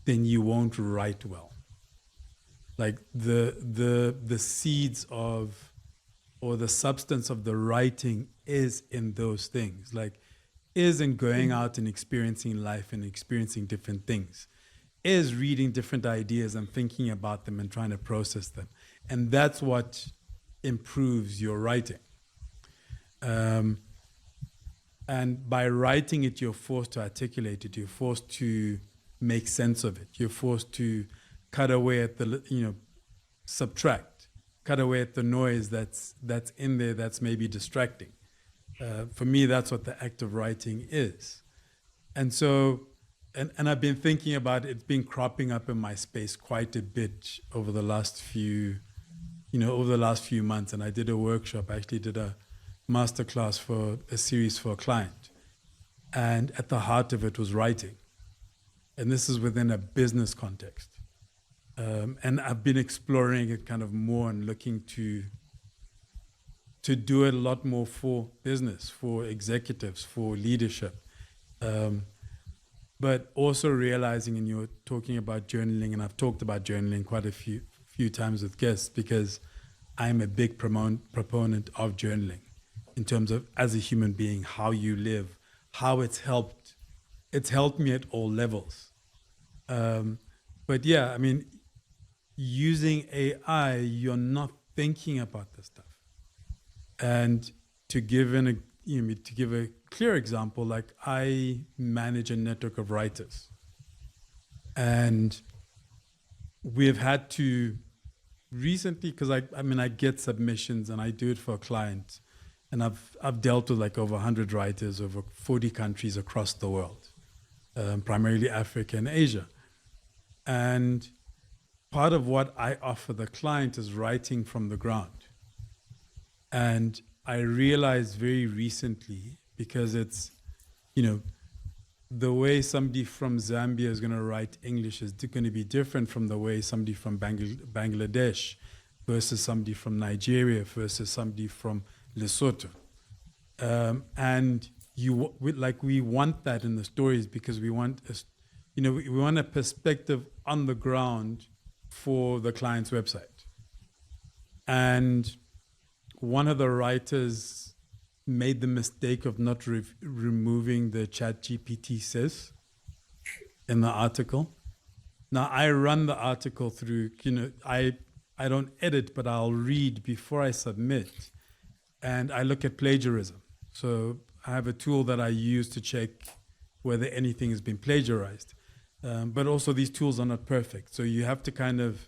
then you won't write well. Like the seeds of, or the substance of the writing is in those things, like is in going out and experiencing life and experiencing different things, is reading different ideas and thinking about them and trying to process them. And that's what improves your writing. And by writing it, you're forced to articulate it, you're forced to make sense of it. You're forced to cut away at the, subtract, cut away at the noise that's in there that's maybe distracting. For me, that's what the act of writing is. And so, and I've been thinking about it been cropping up in my space quite a bit over the last few months. And I did a workshop, I actually did a masterclass for a series for a client. And at the heart of it was writing. And this is within a business context. And I've been exploring it kind of more and looking to do it a lot more for business, for executives, for leadership. But also realizing, and you're talking about journaling, and I've talked about journaling quite a few times with guests, because I'm a big proponent of journaling in terms of, as a human being, how you live, how it's helped me at all levels. But yeah, I mean, using AI, you're not thinking about this stuff. And to give a clear example, like I manage a network of writers, and we've had to recently, because I get submissions and I do it for a client, and I've dealt with like over 100 writers over 40 countries across the world, primarily Africa and Asia. And part of what I offer the client is writing from the ground. And I realized very recently, because it's, the way somebody from Zambia is going to write English is going to be different from the way somebody from Bangladesh versus somebody from Nigeria versus somebody from Lesotho. And we want that in the stories, because we want we want a perspective on the ground for the client's website. And one of the writers made the mistake of not removing the ChatGPT says in the article. Now, I run the article through, I don't edit, but I'll read before I submit. And I look at plagiarism. So I have a tool that I use to check whether anything has been plagiarized. But also these tools are not perfect. So you have to kind of,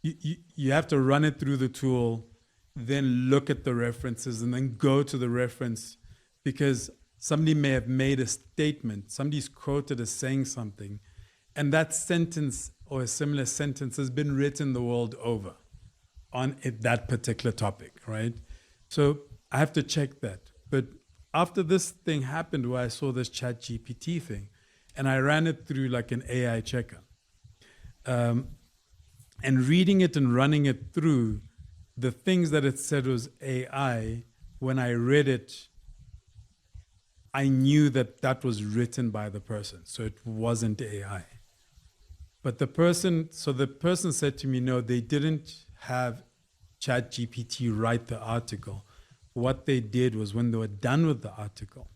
you have to run it through the tool, then look at the references, and then go to the reference, because somebody may have made a statement, somebody's quoted as saying something, and that sentence or a similar sentence has been written the world over on that particular topic, right? So I have to check that. But after this thing happened where I saw this ChatGPT thing, and I ran it through like an AI checker, and reading it and running it through, the things that it said was AI, when I read it, I knew that was written by the person, so it wasn't AI. But the person said to me, no, they didn't have ChatGPT write the article. What they did was, when they were done with the article,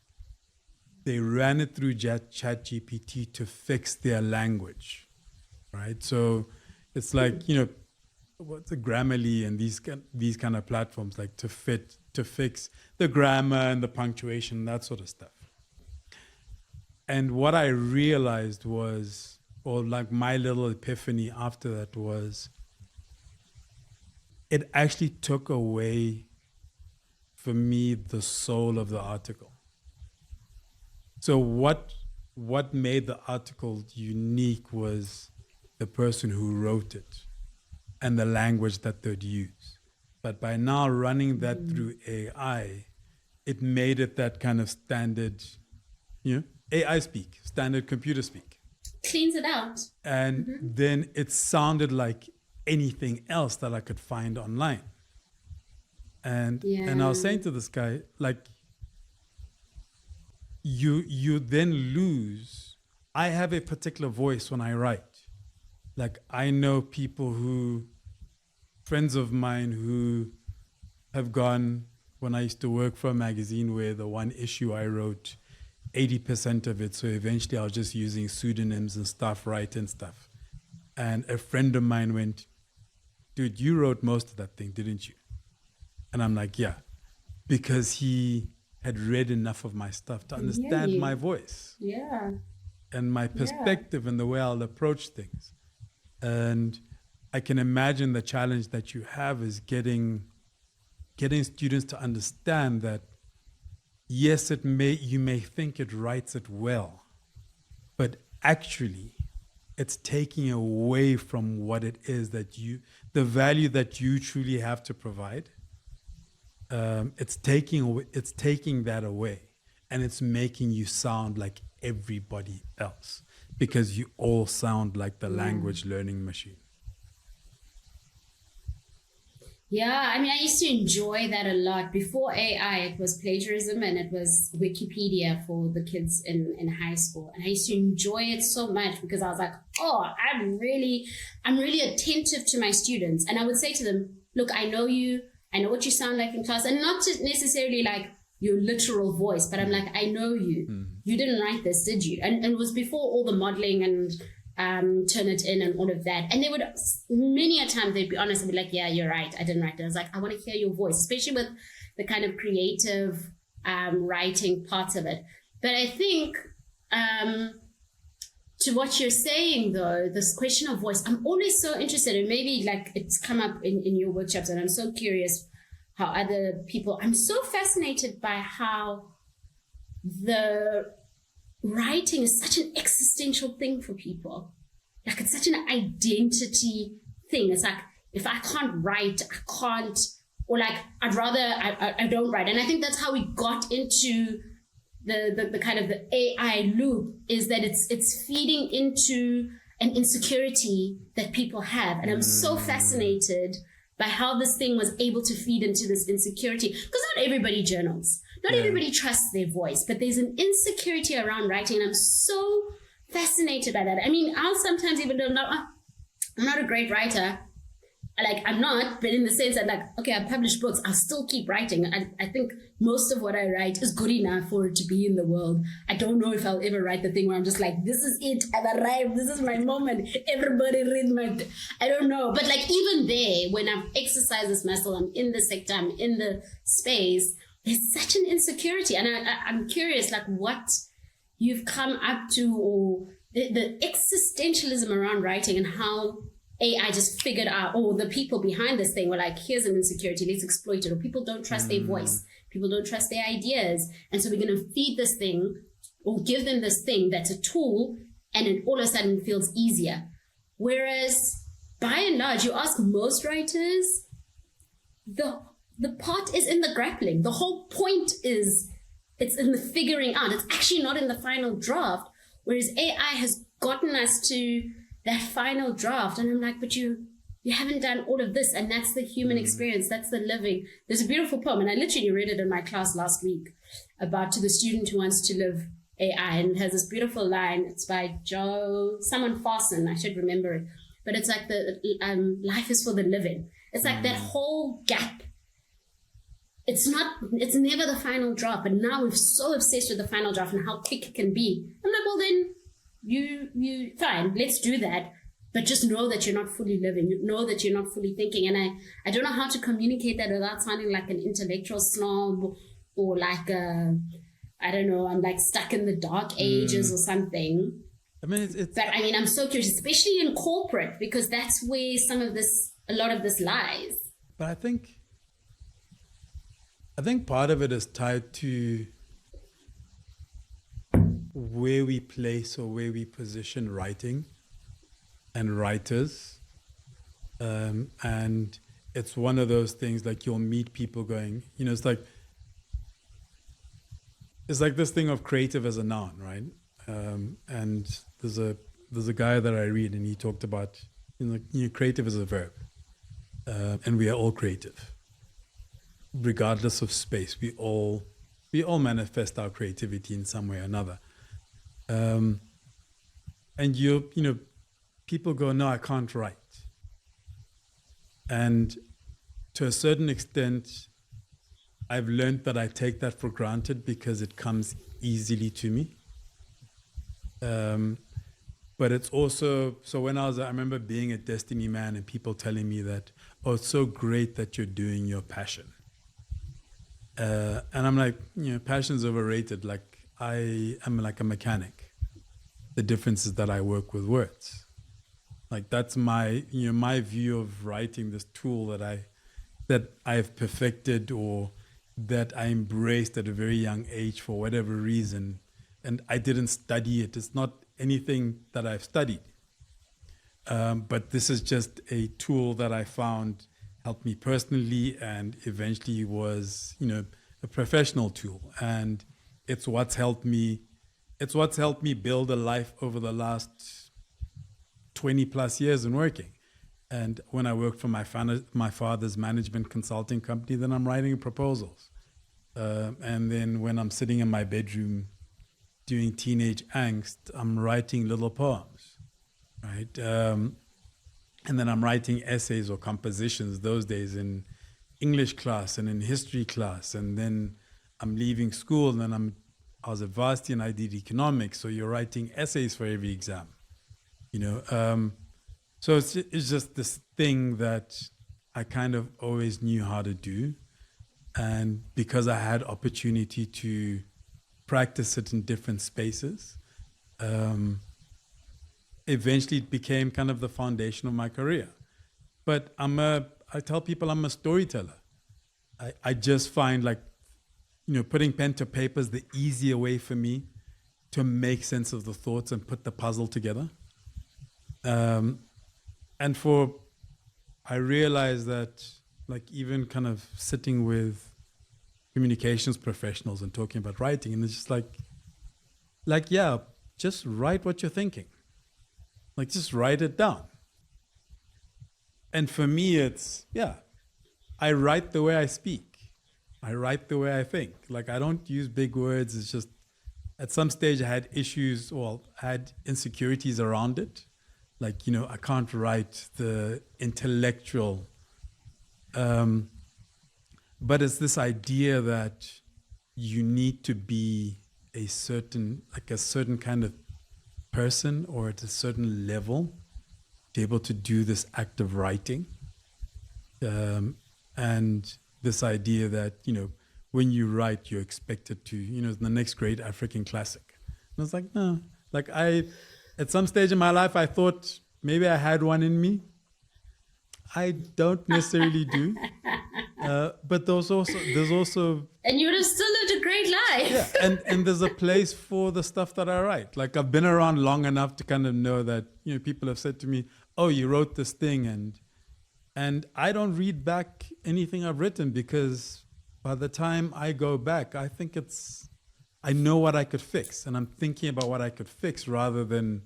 they ran it through ChatGPT to fix their language, right? So it's like, what's the Grammarly and these kind of platforms, like to fix the grammar and the punctuation, that sort of stuff. And what I realized was, or like my little epiphany after that was, it actually took away for me the soul of the article. So what made the article unique was the person who wrote it and the language that they'd use. But by now running that through AI, it made it that kind of standard, AI speak, standard computer speak. Cleans it out. And then it sounded like anything else that I could find online. And I was saying to this guy, like, you then lose. I have a particular voice when I write. Like, I know people friends of mine who have gone, when I used to work for a magazine where the one issue I wrote 80% of it, so eventually I was just using pseudonyms and stuff, writing stuff. And a friend of mine went, dude, you wrote most of that thing, didn't you? And I'm like, yeah, because he had read enough of my stuff to understand my voice. Yeah. and my perspective and the way I'll approach things. And I can imagine the challenge that you have is getting students to understand that, yes, you may think it writes it well, but actually it's taking away from what it is that the value that you truly have to provide. It's taking that away, and it's making you sound like everybody else because you all sound like the language learning machine. Yeah, I mean, I used to enjoy that a lot. Before AI, it was plagiarism and it was Wikipedia for the kids in high school. And I used to enjoy it so much because I was like, oh, I'm really attentive to my students. And I would say to them, look, I know you, I know what you sound like in class, and not just necessarily like your literal voice, but I'm like, I know you. You didn't write this, did you? And it was before all the modeling and Turnitin and all of that. And they would, many a time they'd be honest and be like, yeah, you're right, I didn't write it. I was like, I want to hear your voice, especially with the kind of creative writing parts of it. But I think to what you're saying though, this question of voice, I'm always so interested, and maybe like it's come up in your workshops, and I'm so curious how other people, I'm so fascinated by how the writing is such an existential thing for people. Like it's such an identity thing. It's like, if I can't write, I can't, or like, I'd rather I don't write. And I think that's how we got into the kind of the AI loop, is that it's feeding into an insecurity that people have. And I'm so fascinated by how this thing was able to feed into this insecurity, because not everybody journals. Not everybody trusts their voice, but there's an insecurity around writing, and I'm so fascinated by that. I mean, I'll sometimes even though I'm not a great writer, like I'm not, but in the sense that like, okay, I publish books, I'll still keep writing. I think most of what I write is good enough for it to be in the world. I don't know if I'll ever write the thing where I'm just like, this is it, I've arrived, this is my moment, everybody read my, I don't know. But like even there, when I've exercised this muscle, I'm in the sector, I'm in the space, there's such an insecurity. And I'm curious, like what you've come up to, or the existentialism around writing, and how AI just figured out, or the people behind this thing were like, here's an insecurity, let's exploit it. Or people don't trust their voice, people don't trust their ideas. And so we're going to feed this thing, or give them this thing that's a tool, and it all of a sudden feels easier. Whereas by and large, you ask most writers, the part is in the grappling. The whole point is it's in the figuring out. It's actually not in the final draft. Whereas AI has gotten us to that final draft. And I'm like, but you haven't done all of this. And that's the human experience. That's the living. There's a beautiful poem, and I literally read it in my class last week, about To the Student Who Wants to Live AI. And it has this beautiful line. It's by someone Farson. I should remember it. But it's like the life is for the living. It's like that whole gap. It's never the final draft, but now we're so obsessed with the final draft and how quick it can be. I'm like, well then, you fine, let's do that, but just know that you're not fully living. You know that you're not fully thinking. And I don't know how to communicate that without sounding like an intellectual snob, or like I don't know, I'm like stuck in the dark ages or something. I mean, but I mean, I'm so curious, especially in corporate, because that's where a lot of this lies. But I think part of it is tied to where we place or where we position writing and writers. And it's one of those things, like you'll meet people going, it's like this thing of creative as a noun, right? And there's a guy that I read, and he talked about, creative is a verb. And we are all creative. Regardless of space, we all manifest our creativity in some way or another. And people go, no, I can't write. And to a certain extent, I've learned that I take that for granted because it comes easily to me. But it's also, so when I remember being a Destiny Man and people telling me that, oh, it's so great that you're doing your passion. And I'm like, passion's overrated. Like I'm like a mechanic. The difference is that I work with words. Like that's my, my view of writing, this tool that I've perfected or that I embraced at a very young age for whatever reason. And I didn't study it. It's not anything that I've studied. But this is just a tool that I found helped me personally and eventually was, a professional tool. And it's what's helped me build a life over the last 20 plus years in working. And when I worked for my father's management consulting company, then I'm writing proposals. And then when I'm sitting in my bedroom doing teenage angst, I'm writing little poems, right? And then I'm writing essays or compositions those days in English class and in history class. And then I'm leaving school and then I was at varsity and I did economics. So you're writing essays for every exam, So it's just this thing that I kind of always knew how to do. And because I had opportunity to practice it in different spaces, eventually it became kind of the foundation of my career. But I tell people I'm a storyteller. I just find putting pen to paper is the easier way for me to make sense of the thoughts and put the puzzle together. And I realized that even kind of sitting with communications professionals and talking about writing, and it's just yeah, just write what you're thinking. Just write it down. And for me, it's, I write the way I speak. I write the way I think. I don't use big words. It's just, at some stage I had issues or had insecurities around it. I can't write the intellectual, but it's this idea that you need to be a certain kind of person or at a certain level to be able to do this act of writing. And this idea that, when you write, you're expected to, the next great African classic. And I was no, at some stage in my life, I thought maybe I had one in me. I don't necessarily do. But there's also... And you would have still lived a great life. Yeah, and there's a place for the stuff that I write. I've been around long enough to kind of know that, people have said to me, oh, you wrote this thing. And I don't read back anything I've written because by the time I go back, I think I know what I could fix. And I'm thinking about what I could fix rather than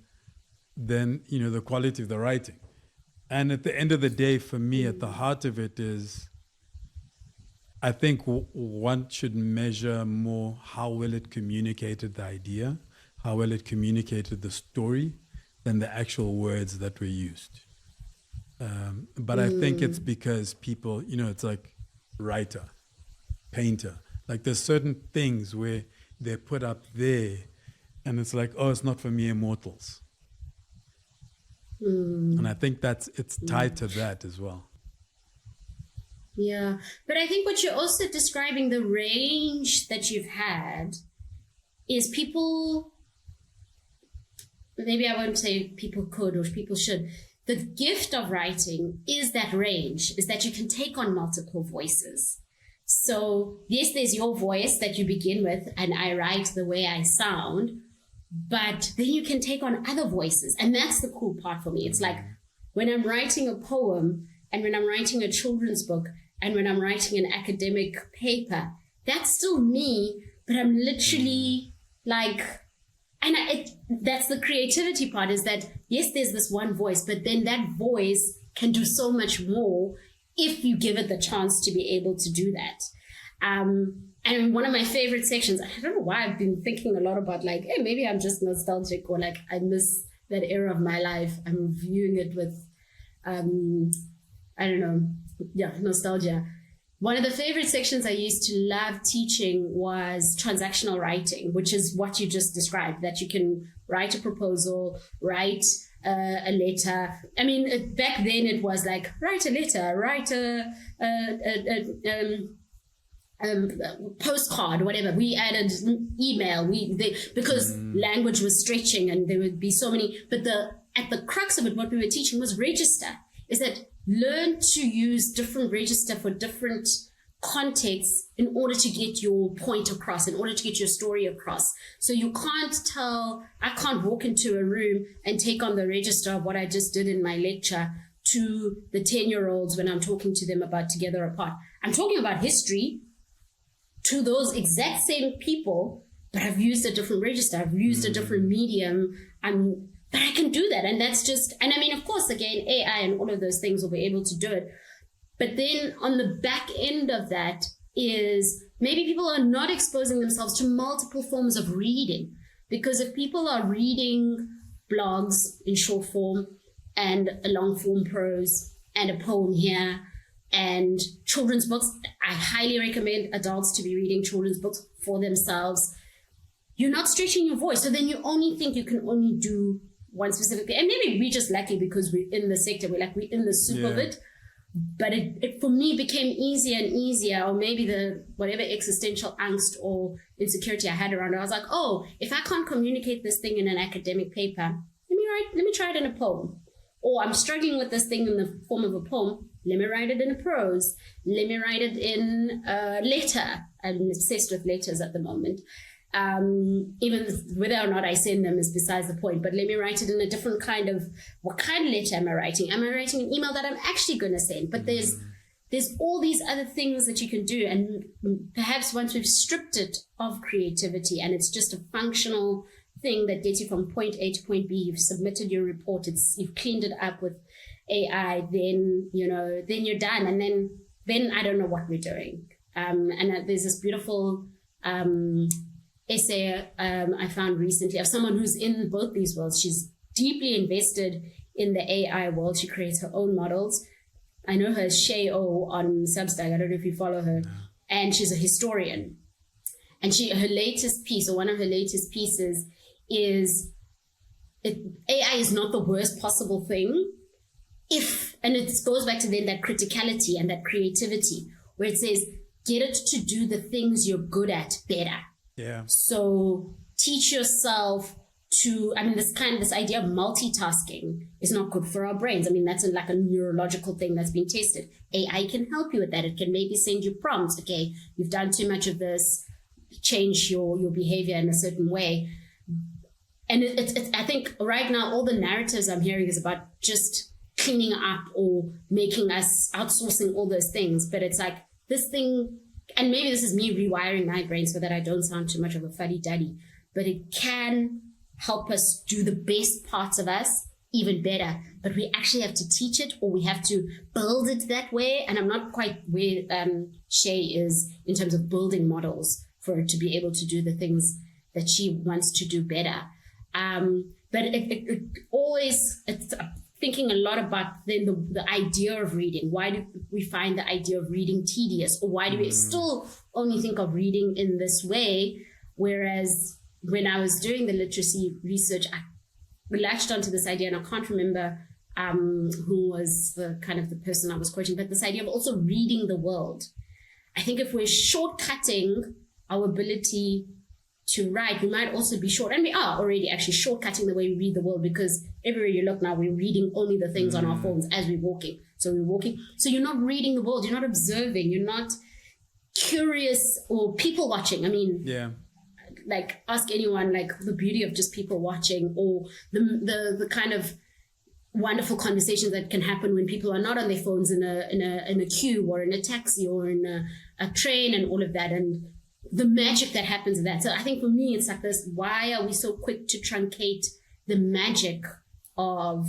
the quality of the writing. And at the end of the day, for me, at the heart of it is, I think one should measure more how well it communicated the idea, how well it communicated the story, than the actual words that were used. But I think it's because people, it's like writer, painter. There's certain things where they're put up there and it's oh, it's not for mere mortals. And I think it's tied to that as well. Yeah, but I think what you're also describing, the range that you've had, is people, maybe I won't say people could or people should, the gift of writing is that range, is that you can take on multiple voices. So yes, there's your voice that you begin with, and I write the way I sound, but then you can take on other voices. And that's the cool part for me. It's when I'm writing a poem and when I'm writing a children's book and when I'm writing an academic paper, that's still me, but I'm literally that's the creativity part, is that yes, there's this one voice, but then that voice can do so much more if you give it the chance to be able to do that. And one of my favorite sections, I don't know why I've been thinking a lot about hey, maybe I'm just nostalgic or I miss that era of my life. I'm viewing it with, nostalgia. One of the favorite sections I used to love teaching was transactional writing, which is what you just described, that you can write a proposal, write a letter. I mean, back then it was write a letter, write postcard, whatever. We added email. Because language was stretching and there would be so many. But at the crux of it, what we were teaching was register. Is that learn to use different register for different contexts in order to get your point across, in order to get your story across. So you can't I can't walk into a room and take on the register of what I just did in my lecture to the 10-year-olds when I'm talking to them about Together Apart. I'm talking about history to those exact same people, but I've used a different register. I've used a different medium. But I can do that. And that's just, and I mean, of course, again, AI and all of those things will be able to do it. But then on the back end of that is maybe people are not exposing themselves to multiple forms of reading. Because if people are reading blogs in short form and a long form prose and a poem here and children's books, I highly recommend adults to be reading children's books for themselves. You're not stretching your voice. So then you only think you can only do one specific thing. And maybe we're just lucky because we're in the sector. We're in the soup of it. But it for me became easier and easier, or maybe whatever existential angst or insecurity I had around it, I was like, oh, if I can't communicate this thing in an academic paper, let me try it in a poem. Or I'm struggling with this thing in the form of a poem, let me write it in a prose. Let me write it in a letter. I'm obsessed with letters at the moment. Even whether or not I send them is besides the point, but let me write it in a different what kind of letter am I writing? Am I writing an email that I'm actually going to send? But there's all these other things that you can do. And perhaps once we've stripped it of creativity and it's just a functional thing that gets you from point A to point B, you've submitted your report, you've cleaned it up with AI, then you're done. And then I don't know what we're doing. And there's this beautiful, essay I found recently of someone who's in both these worlds. She's deeply invested in the AI world. She creates her own models. I know her as Shay O on Substack. I don't know if you follow her. No. And she's a historian. And her latest piece, or one of her latest pieces, is AI is not the worst possible thing and it goes back to then that criticality and that creativity, where it says, get it to do the things you're good at better. Yeah. So teach yourself this idea of multitasking is not good for our brains. I mean, that's like a neurological thing that's been tested. AI can help you with that. It can maybe send you prompts. Okay, you've done too much of this. Change your behavior in a certain way. And I think right now, all the narratives I'm hearing is about just cleaning up or making us outsourcing all those things. But it's like this thing. And maybe this is me rewiring my brain so that I don't sound too much of a fuddy-duddy, but it can help us do the best parts of us even better. But we actually have to teach it, or we have to build it that way. And I'm not quite where Shay is in terms of building models for it to be able to do the things that she wants to do better. But it's thinking a lot about then the idea of reading. Why do we find the idea of reading tedious? Or why do we still only think of reading in this way? Whereas when I was doing the literacy research, I latched onto this idea, and I can't remember who was the person I was quoting, but this idea of also reading the world. I think if we're shortcutting our ability to write, we might also be and we are already actually shortcutting the way we read the world, because everywhere you look now, we're reading only the things on our phones as we're walking. So you're not reading the world, you're not observing, you're not curious or people watching. I mean, yeah, like ask anyone, like the beauty of just people watching, or the kind of wonderful conversations that can happen when people are not on their phones in a queue or in a taxi or in a train and all of that, and the magic that happens in that. So I think for me, it's like this: why are we so quick to truncate the magic of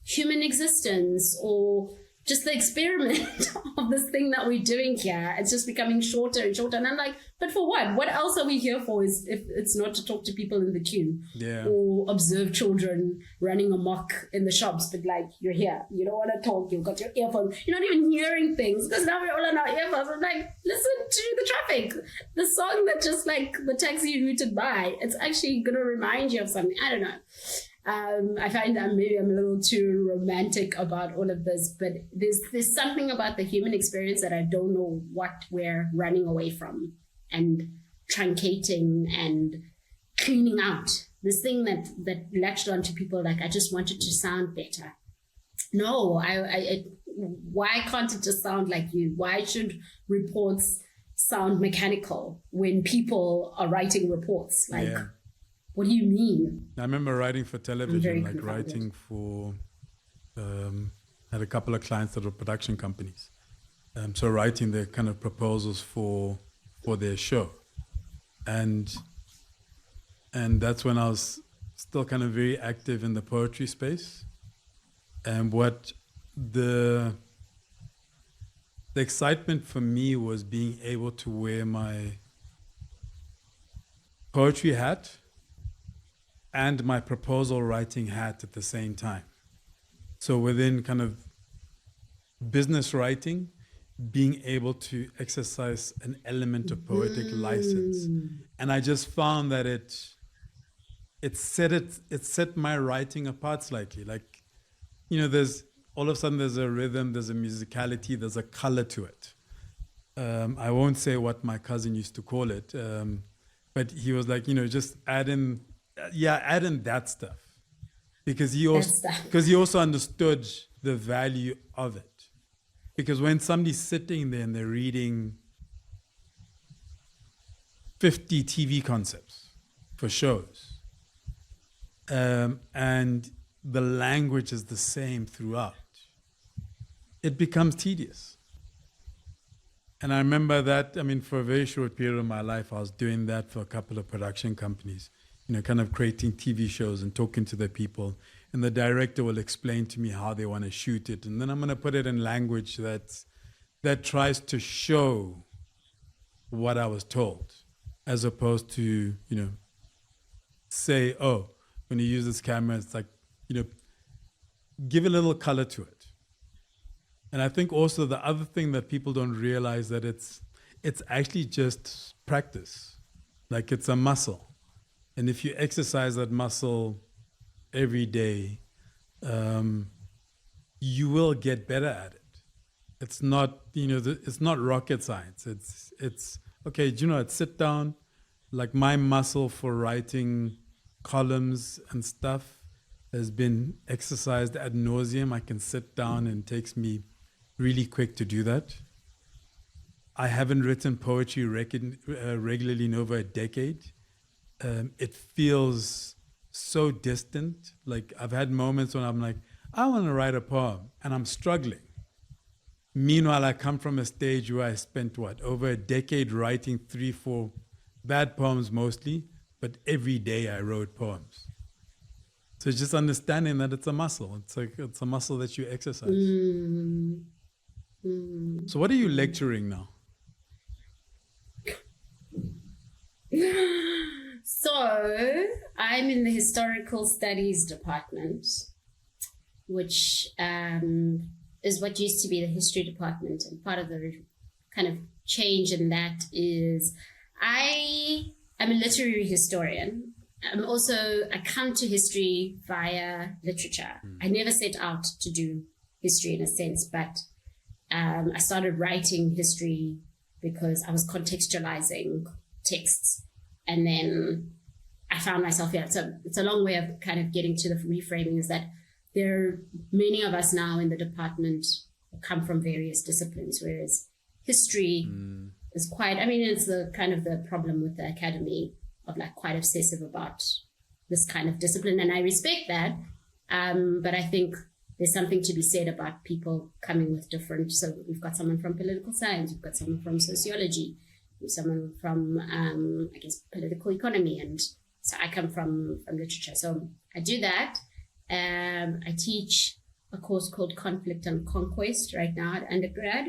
human existence, or just the experiment of this thing that we're doing here? It's just becoming shorter and shorter. And I'm like, but for what? What else are we here for if it's not to talk to people in the queue, or observe children running amok in the shops? But like, you're here, you don't want to talk, you've got your earphones, you're not even hearing things because now we're all on our earphones. I'm like, listen to the traffic, the song that just like the taxi routed by. It's actually going to remind you of something. I don't know. I find that maybe I'm a little too romantic about all of this, but there's something about the human experience that I don't know what we're running away from and truncating and cleaning out. This thing that latched onto people, like, I just wanted to sound better. No, why can't it just sound like you? Why should reports sound mechanical when people are writing reports? Like, what do you mean? I remember writing for television, like writing for, had a couple of clients that were production companies. So writing their kind of proposals for their show. And that's when I was still kind of very active in the poetry space. And what the excitement for me was being able to wear my poetry hat and my proposal writing hat at the same time. So within kind of business writing, being able to exercise an element of poetic license. And I just found that it set my writing apart slightly. Like, there's all of a sudden there's a rhythm, there's a musicality, there's a color to it. I won't say what my cousin used to call it, but he was like, just add in that stuff, because he also understood the value of it. Because when somebody's sitting there and they're reading 50 TV concepts for shows, and the language is the same throughout, it becomes tedious. And I remember that, for a very short period of my life, I was doing that for a couple of production companies, kind of creating TV shows and talking to the people. And the director will explain to me how they want to shoot it. And then I'm going to put it in language that tries to show what I was told, as opposed to, say, oh, when you use this camera, it's like, give a little color to it. And I think also the other thing that people don't realize, that it's actually just practice. Like, it's a muscle. And if you exercise that muscle every day, you will get better at it. It's not, it's not rocket science. It's okay, sit down. Like, my muscle for writing columns and stuff has been exercised ad nauseum. I can sit down and it takes me really quick to do that. I haven't written poetry regularly in over a decade. It feels so distant. Like, I've had moments when I'm like, I want to write a poem, and I'm struggling. Meanwhile, I come from a stage where I spent, over a decade writing 3-4 bad poems mostly, but every day I wrote poems. So just understanding that it's a muscle. It's a muscle that you exercise. So what are you lecturing now? So I'm in the historical studies department, which is what used to be the history department. And part of the kind of change in that is I am a literary historian. I come to history via literature. I never set out to do history in a sense, but I started writing history because I was contextualizing texts. And then I found myself here. So it's a long way of kind of getting to the reframing, is that there are many of us now in the department who come from various disciplines, whereas history is quite, it's the kind of the problem with the academy of like quite obsessive about this kind of discipline. And I respect that. But I think there's something to be said about people coming with different, so we've got someone from political science, we've got someone from sociology, someone from, political economy. And so I come from literature. So I do that. I teach a course called Conflict and Conquest right now at undergrad.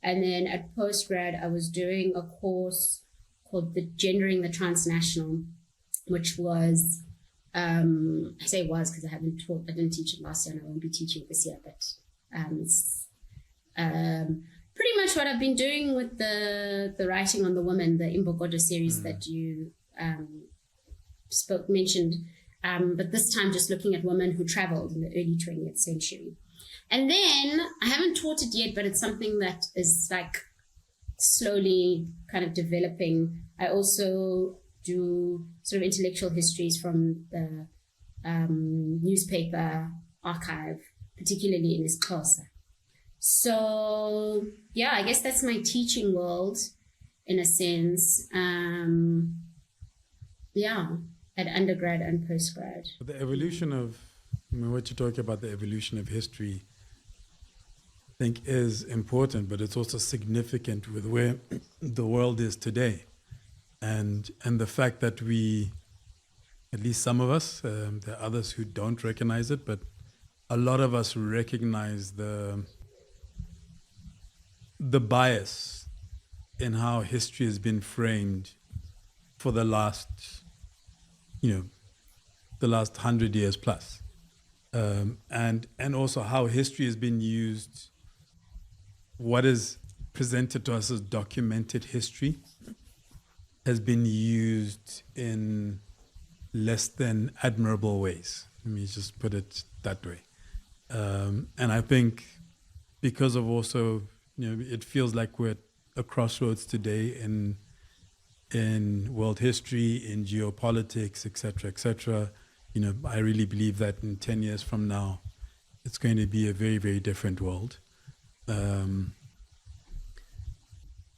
And then at postgrad, I was doing a course called Gendering the Transnational, which was, I say was because I didn't teach it last year and I won't be teaching this year, but it's pretty much what I've been doing with the writing on the women, the Imbokodo series that you mentioned. but this time just looking at women who traveled in the early 20th century. And then I haven't taught it yet, but it's something that is like slowly kind of developing. I also do sort of intellectual histories from the newspaper archive, particularly in Xhosa. So yeah, I guess that's my teaching world in a sense. At undergrad and postgrad. The evolution of, what you're talking about, the evolution of history, I think is important, but it's also significant with where the world is today. And the fact that we, at least some of us, there are others who don't recognize it, but a lot of us recognize the bias in how history has been framed for the last 100 years plus. And also how history has been used, what is presented to us as documented history has been used in less than admirable ways. Let me just put it that way. And I think because of also, it feels like we're at a crossroads today in world history, in geopolitics, et cetera, I really believe that in 10 years from now, it's going to be a very, very different world.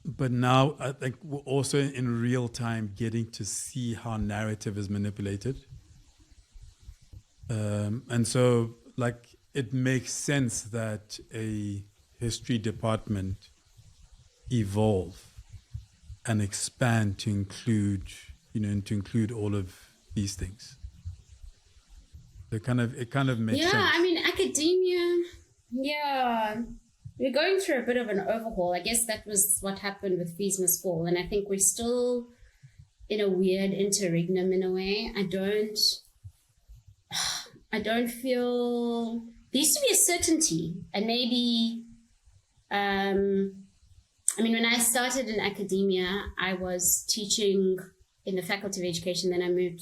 But now I think we're also in real time getting to see how narrative is manipulated. And so it makes sense that a history department evolve and expand to include all of these things. It kind of makes sense. Yeah, I mean, academia, we're going through a bit of an overhaul. I guess that was what happened with Fees Must Fall. And I think we're still in a weird interregnum in a way. I don't feel, there used to be a certainty, and maybe, when I started in academia, I was teaching in the Faculty of Education, then I moved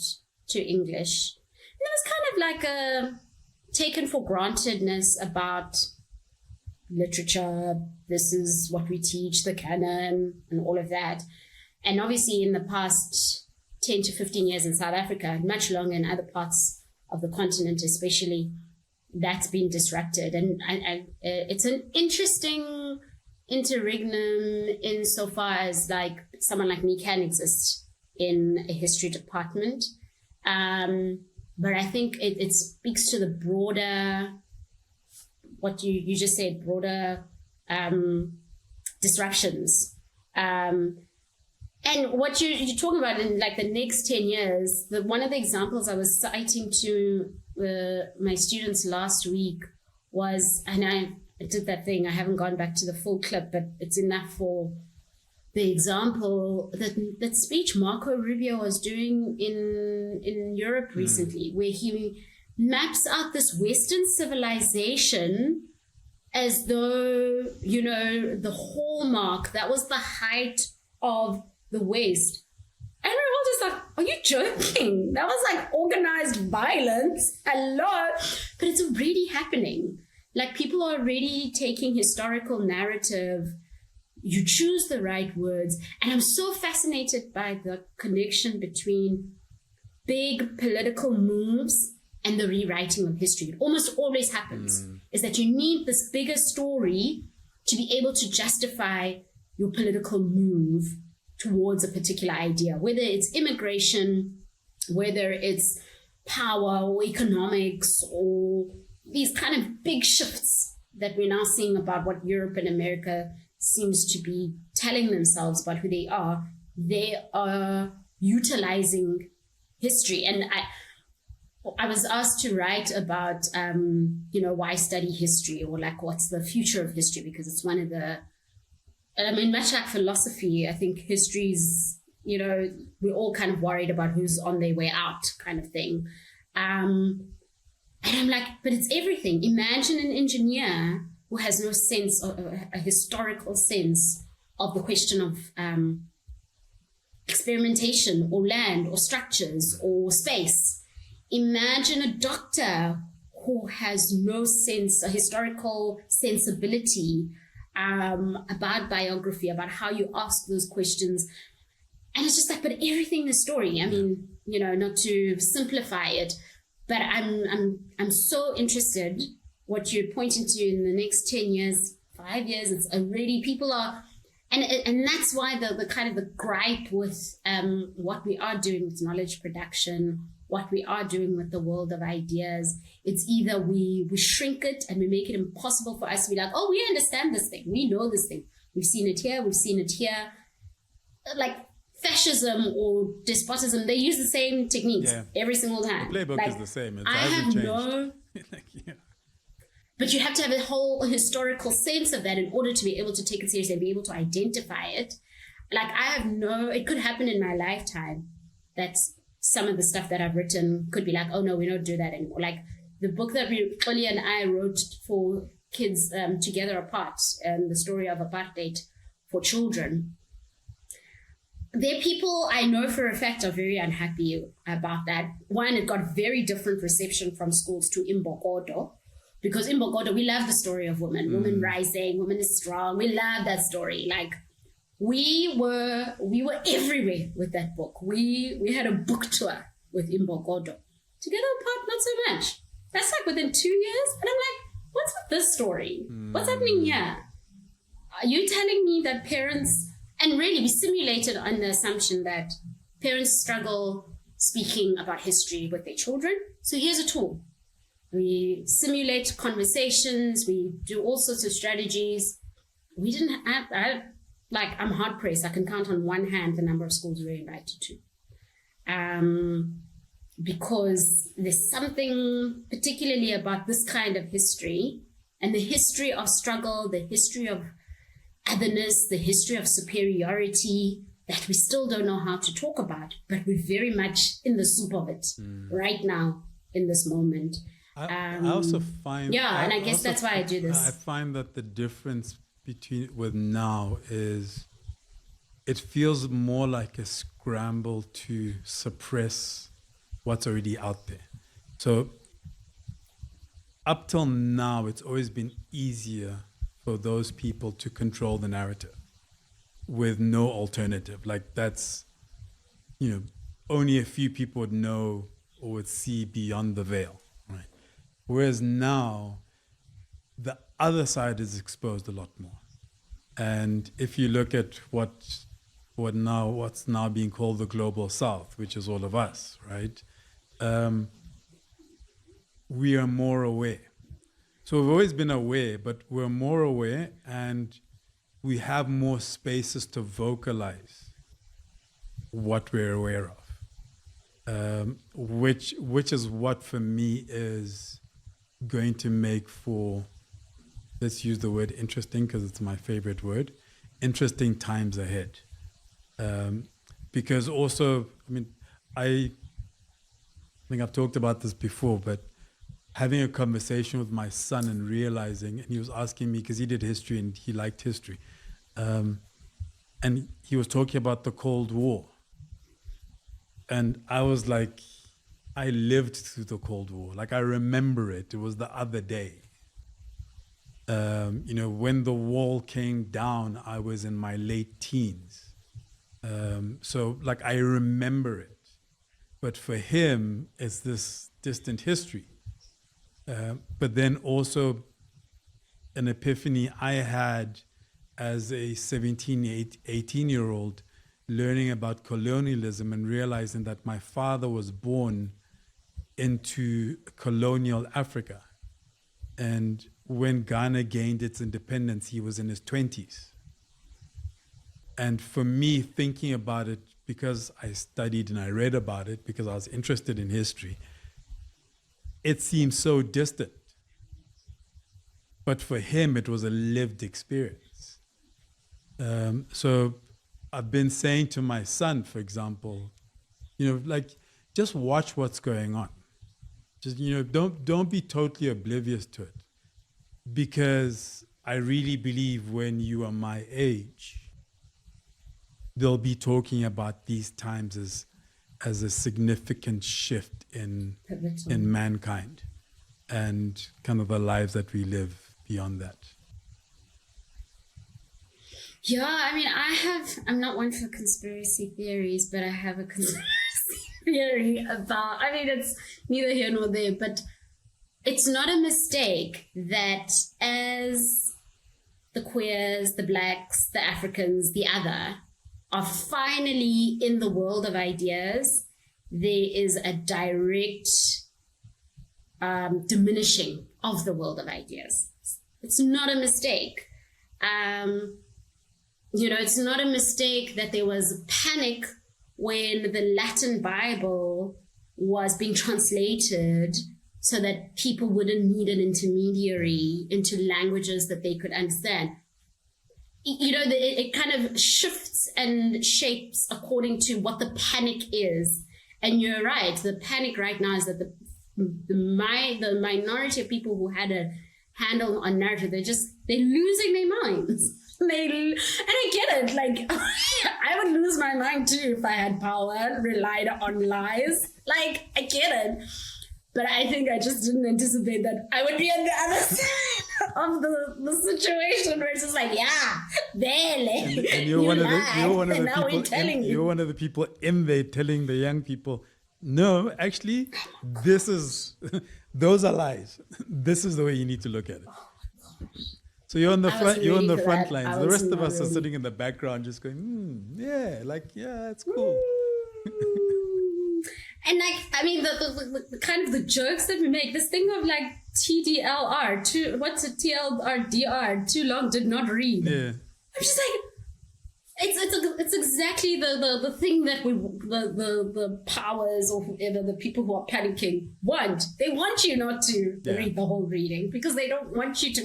to English. And there was kind of like a taken for grantedness about literature, this is what we teach, the canon, and all of that. And obviously in the past 10 to 15 years in South Africa, much longer in other parts of the continent especially, that's been disrupted. And it's an interesting interregnum insofar as someone like me can exist in a history department. But I think it speaks to the broader, what you just said, broader disruptions. And what you're talking about in the next 10 years, one of the examples I was citing to my students last week was, and I did that thing, I haven't gone back to the full clip, but it's enough for the example, that speech Marco Rubio was doing in Europe recently, where he maps out this Western civilization as though, the hallmark, that was the height of the West. And we were all just like, are you joking? That was organized violence, hello. But it's already happening. People are already taking historical narrative. You choose the right words. And I'm so fascinated by the connection between big political moves and the rewriting of history. It almost always happens, is that you need this bigger story to be able to justify your political move towards a particular idea, whether it's immigration, whether it's power or economics, or these kind of big shifts that we're now seeing about what Europe and America seems to be telling themselves about who they are utilizing history. And I was asked to write about, why study history, or what's the future of history, because it's one of the, much like philosophy, I think history's, we're all kind of worried about who's on their way out kind of thing. And I'm like, but it's everything. Imagine an engineer who has no sense, or a historical sense of the question of experimentation or land or structures or space. imagine a doctor who has no sense, a historical sensibility about biography, about how you ask those questions. And it's just like, but everything is story. I mean, you know, not to simplify it, but I'm so interested what you're pointing to in the next 10 years, 5 years. It's already, people are, and that's why the kind of the gripe with what we are doing with knowledge production, what we are doing with the world of ideas. It's either we shrink it and we make it impossible for us to be like, oh, we understand this thing. We know this thing. We've seen it here. We've seen it here. Like fascism or despotism, they use the same techniques every single time. The playbook like, is the same. It I hasn't have changed. But you have to have a whole historical sense of that in order to be able to take it seriously and be able to identify it. Like it could happen in my lifetime that some of the stuff that I've written could be like, oh no, we don't do that anymore. Like the book that Oli and I wrote for kids together apart, the story of apartheid for children. There are people I know for a fact are very unhappy about that. One, it got very different reception from schools to Imbokodo. Because in Bogodo, we love the story of women, women rising, women is strong. We love that story. Like we were everywhere with that book. We had a book tour with Imbokodo. Together apart, not so much. That's like within 2 years. And I'm like, what's with this story? What's happening here? Are you telling me that parents, and really we simulated on the assumption that parents struggle speaking about history with their children. So here's a tool. We simulate conversations. We do all sorts of strategies. We didn't have, I'm hard pressed. I can count on one hand the number of schools we're invited to. Because there's something particularly about this kind of history and the history of struggle, the history of otherness, the history of superiority that we still don't know how to talk about, but we're very much in the soup of it right now in this moment. I also find... and I guess that's why I do this. I find that the difference with now is it feels more like a scramble to suppress what's already out there. So up till now, it's always been easier for those people to control the narrative with no alternative. Like that's, only a few people would know or would see beyond the veil. Whereas now, the other side is exposed a lot more. And if you look at what's now being called the global South, which is all of us, right? We are more aware. So we've always been aware, but we're more aware and we have more spaces to vocalize what we're aware of, which is what for me is going to make for, let's use the word interesting because it's my favorite word, interesting times ahead. Because also, I think I've talked about this before, but having a conversation with my son and realizing, and he was asking me, because he did history and he liked history, and he was talking about the Cold War. And I was like, I lived through the Cold War. Like I remember it. It was the other day. When the wall came down, I was in my late teens. So like I remember it. But for him, it's this distant history. But then also an epiphany I had as a 17, 18-year-old learning about colonialism and realizing that my father was born into colonial Africa. And when Ghana gained its independence, he was in his 20s. And for me, thinking about it, because I studied and I read about it, because I was interested in history, it seemed so distant. But for him, it was a lived experience. So I've been saying to my son, for example, just watch what's going on. Just, don't be totally oblivious to it. Because I really believe when you are my age, they'll be talking about these times as a significant shift in Pivotal. mankind and kind of the lives that we live beyond that. Yeah, I mean, I'm not one for conspiracy theories, but I have a conspiracy theory about, I mean, it's neither here nor there, but it's not a mistake that as the queers, the blacks, the Africans, the other are finally in the world of ideas, there is a direct diminishing of the world of ideas. It's not a mistake. It's not a mistake that there was panic when the Latin Bible was being translated so that people wouldn't need an intermediary into languages that they could understand. It kind of shifts and shapes according to what the panic is. And you're right, the panic right now is that the minority of people who had a handle on narrative, they're losing their minds. And I get it. Like, I would lose my mind too if I had power and relied on lies. Like, I get it. But I think I just didn't anticipate that I would be on the other side of the situation where it's just like, yeah, barely. And you're one of the people in there telling the young people, no, actually, those are lies. This is the way you need to look at it. So you're on the front lines. The rest of us are sitting in the background just going, yeah, it's cool. And I mean, the kind of the jokes that we make, this thing of like TDLR, what's it, TLRDR, too long, did not read. Yeah. I'm just like, it's exactly the thing that the powers or whoever, the people who are panicking want. They want you not to read the whole reading because they don't want you to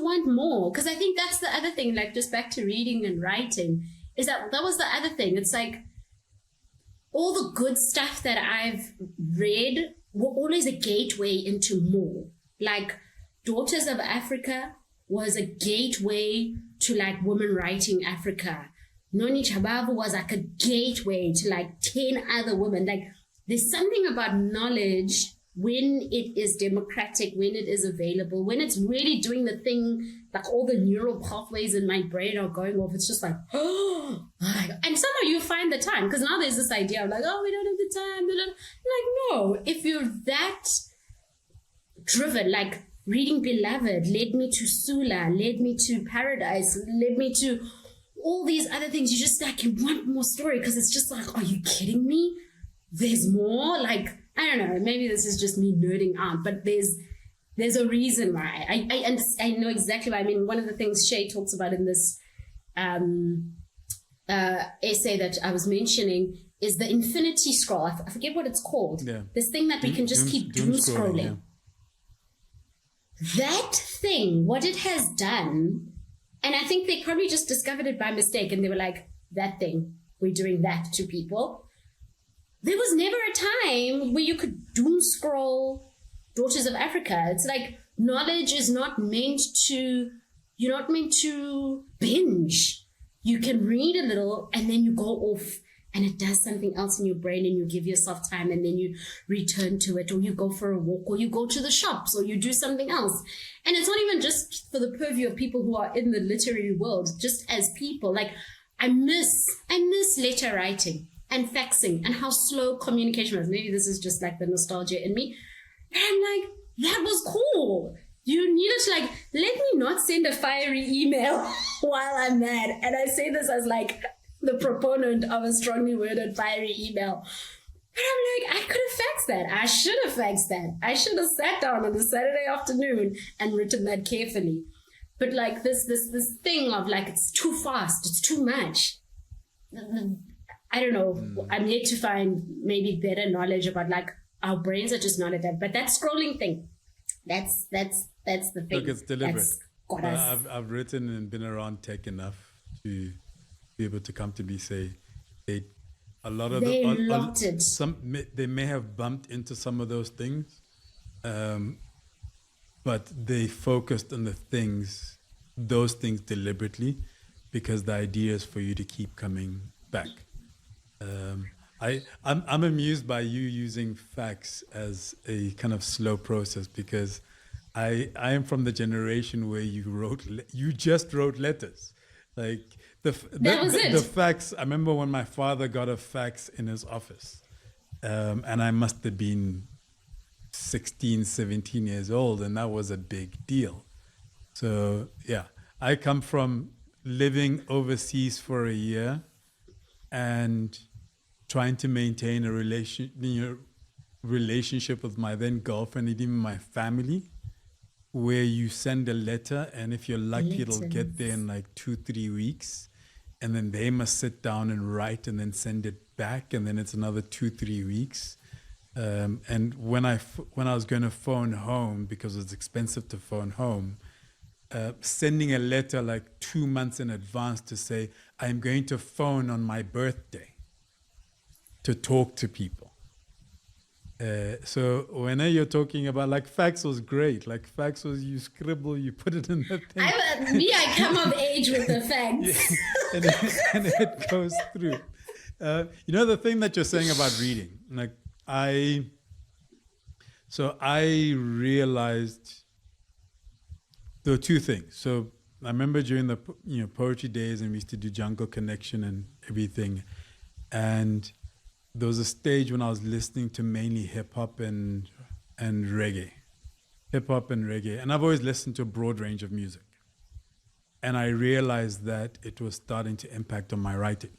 want more. Because I think that's the other thing, like just back to reading and writing, is that was the other thing. It's like, all the good stuff that I've read were always a gateway into more. Like Daughters of Africa was a gateway to like women writing Africa. Noni Chabavu was like a gateway to like 10 other women. Like there's something about knowledge when it is democratic, when it is available, when it's really doing the thing, like all the neural pathways in my brain are going off. It's just like, oh, and somehow you find the time, because now there's this idea of like, oh, we don't have the time. Like, no, if you're that driven, like reading Beloved led me to Sula, led me to Paradise, led me to all these other things. You just like, you want more story because it's just like, are you kidding me? There's more? Like, I don't know, maybe this is just me nerding out, but there's a reason why. I know exactly why. I mean, one of the things Shay talks about in this essay that I was mentioning is the infinity scroll. I forget what it's called. Yeah. This thing that we can just keep doom scrolling. Yeah. That thing, what it has done, and I think they probably just discovered it by mistake and they were like, that thing, we're doing that to people. There was never a time where you could doom scroll Daughters of Africa. It's like knowledge is not meant to, you're not meant to binge. You can read a little and then you go off and it does something else in your brain and you give yourself time and then you return to it, or you go for a walk, or you go to the shops, or you do something else. And it's not even just for the purview of people who are in the literary world, just as people. Like I miss letter writing and faxing and how slow communication was. Maybe this is just like the nostalgia in me. But I'm like, that was cool. You needed to like, let me not send a fiery email while I'm mad. And I say this as like the proponent of a strongly worded fiery email. But I'm like, I could have faxed that. I should have faxed that. I should have sat down on a Saturday afternoon and written that carefully. But like this thing of like, it's too fast. It's too much. I don't know. I'm yet to find maybe better knowledge about like our brains are just not adapted. But that scrolling thing, that's the thing. Look, it's deliberate. I've written and been around tech enough to be able to comfortably say they may have bumped into some of those things, but they focused on those things deliberately, because the idea is for you to keep coming back. I'm amused by you using fax as a kind of slow process because I am from the generation where you just wrote letters, like That was the it. fax. I remember when my father got a fax in his office, and I must have been 16, 17 years old, and that was a big deal. So yeah, I come from living overseas for a year and trying to maintain a relationship with my then girlfriend and even my family, where you send a letter, and if you're lucky, it'll get there Letters. in like 2, 3 weeks, and then they must sit down and write and then send it back, and then it's another 2, 3 weeks. And when I was going to phone home because it's expensive to phone home, sending a letter like 2 months in advance to say I'm going to phone on my birthday to talk to people. So when you're talking about like fax was great. Like fax was you scribble, you put it in the thing, I come of age with the yeah, facts. and it goes through. The thing that you're saying about reading, like I, so I realized there were two things. So I remember during the poetry days, and we used to do Jungle Connection and everything, and there was a stage when I was listening to mainly hip hop and reggae, and I've always listened to a broad range of music, and I realized that it was starting to impact on my writing.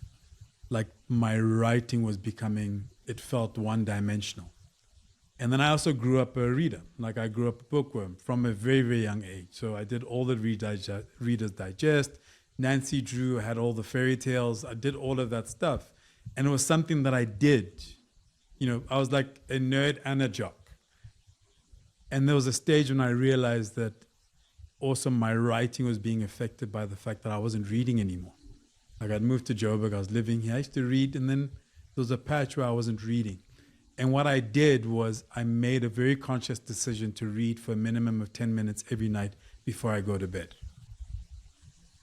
Like my writing was becoming, it felt one dimensional. And then I also grew up a reader. Like I grew up a bookworm from a very, very young age. So I did all the Reader's Digest. Nancy Drew had all the fairy tales. I did all of that stuff. And it was something that I did. I was like a nerd and a jock. And there was a stage when I realized that also my writing was being affected by the fact that I wasn't reading anymore. Like I'd moved to Joburg, I was living here. I used to read, and then there was a patch where I wasn't reading. And what I did was I made a very conscious decision to read for a minimum of 10 minutes every night before I go to bed.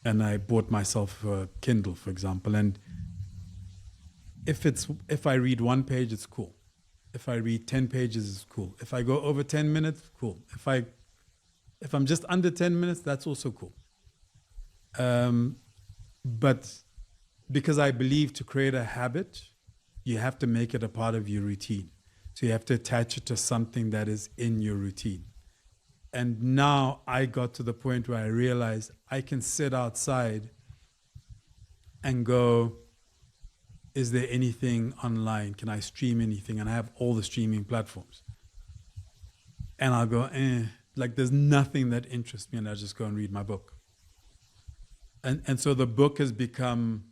And I bought myself a Kindle, for example. And if I read one page, it's cool. If I read 10 pages, it's cool. If I go over 10 minutes, cool. If I'm just under 10 minutes, that's also cool. But because I believe to create a habit, you have to make it a part of your routine. So you have to attach it to something that is in your routine. And now I got to the point where I realized I can sit outside and go, is there anything online? Can I stream anything? And I have all the streaming platforms. And I'll go, like there's nothing that interests me, and I'll just go and read my book. And so the book has become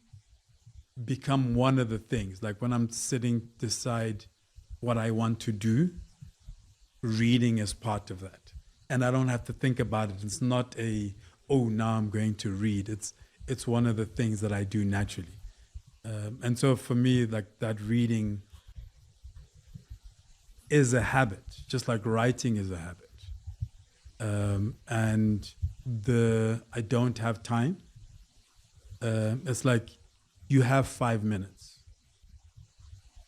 one of the things. Like when I'm sitting to decide what I want to do, reading is part of that. And I don't have to think about it. It's not now I'm going to read. It's one of the things that I do naturally. And so for me, like that reading is a habit, just like writing is a habit. And I don't have time. It's like you have 5 minutes.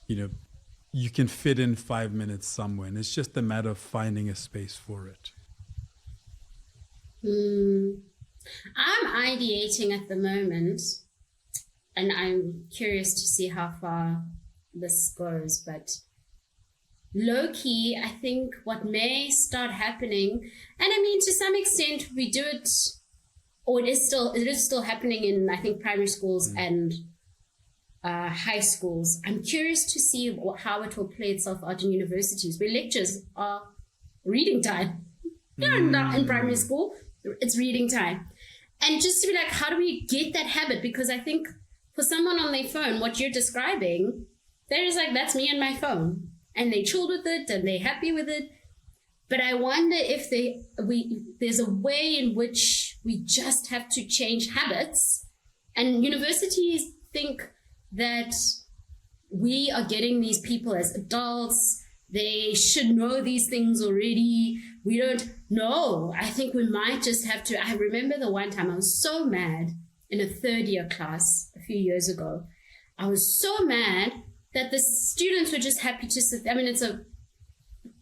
You can fit in 5 minutes somewhere, and it's just a matter of finding a space for it. I'm ideating at the moment, and I'm curious to see how far this goes, but low-key, I think what may start happening, and I mean, to some extent, we do it, or it is still happening in, I think, primary schools and high schools. I'm curious to see how it will play itself out in universities, where lectures are reading time. They're not in primary school, it's reading time. And just to be like, how do we get that habit? Because I think for someone on their phone, what you're describing, they're just like, that's me and my phone. And they chilled with it and they're happy with it. But I wonder if there's a way in which we just have to change habits. And universities think that we are getting these people as adults. They should know these things already. We don't know. I think we might just have to. I remember the one time I was so mad in a third year class a few years ago. I was so mad that the students were just happy to sit. I mean, it's a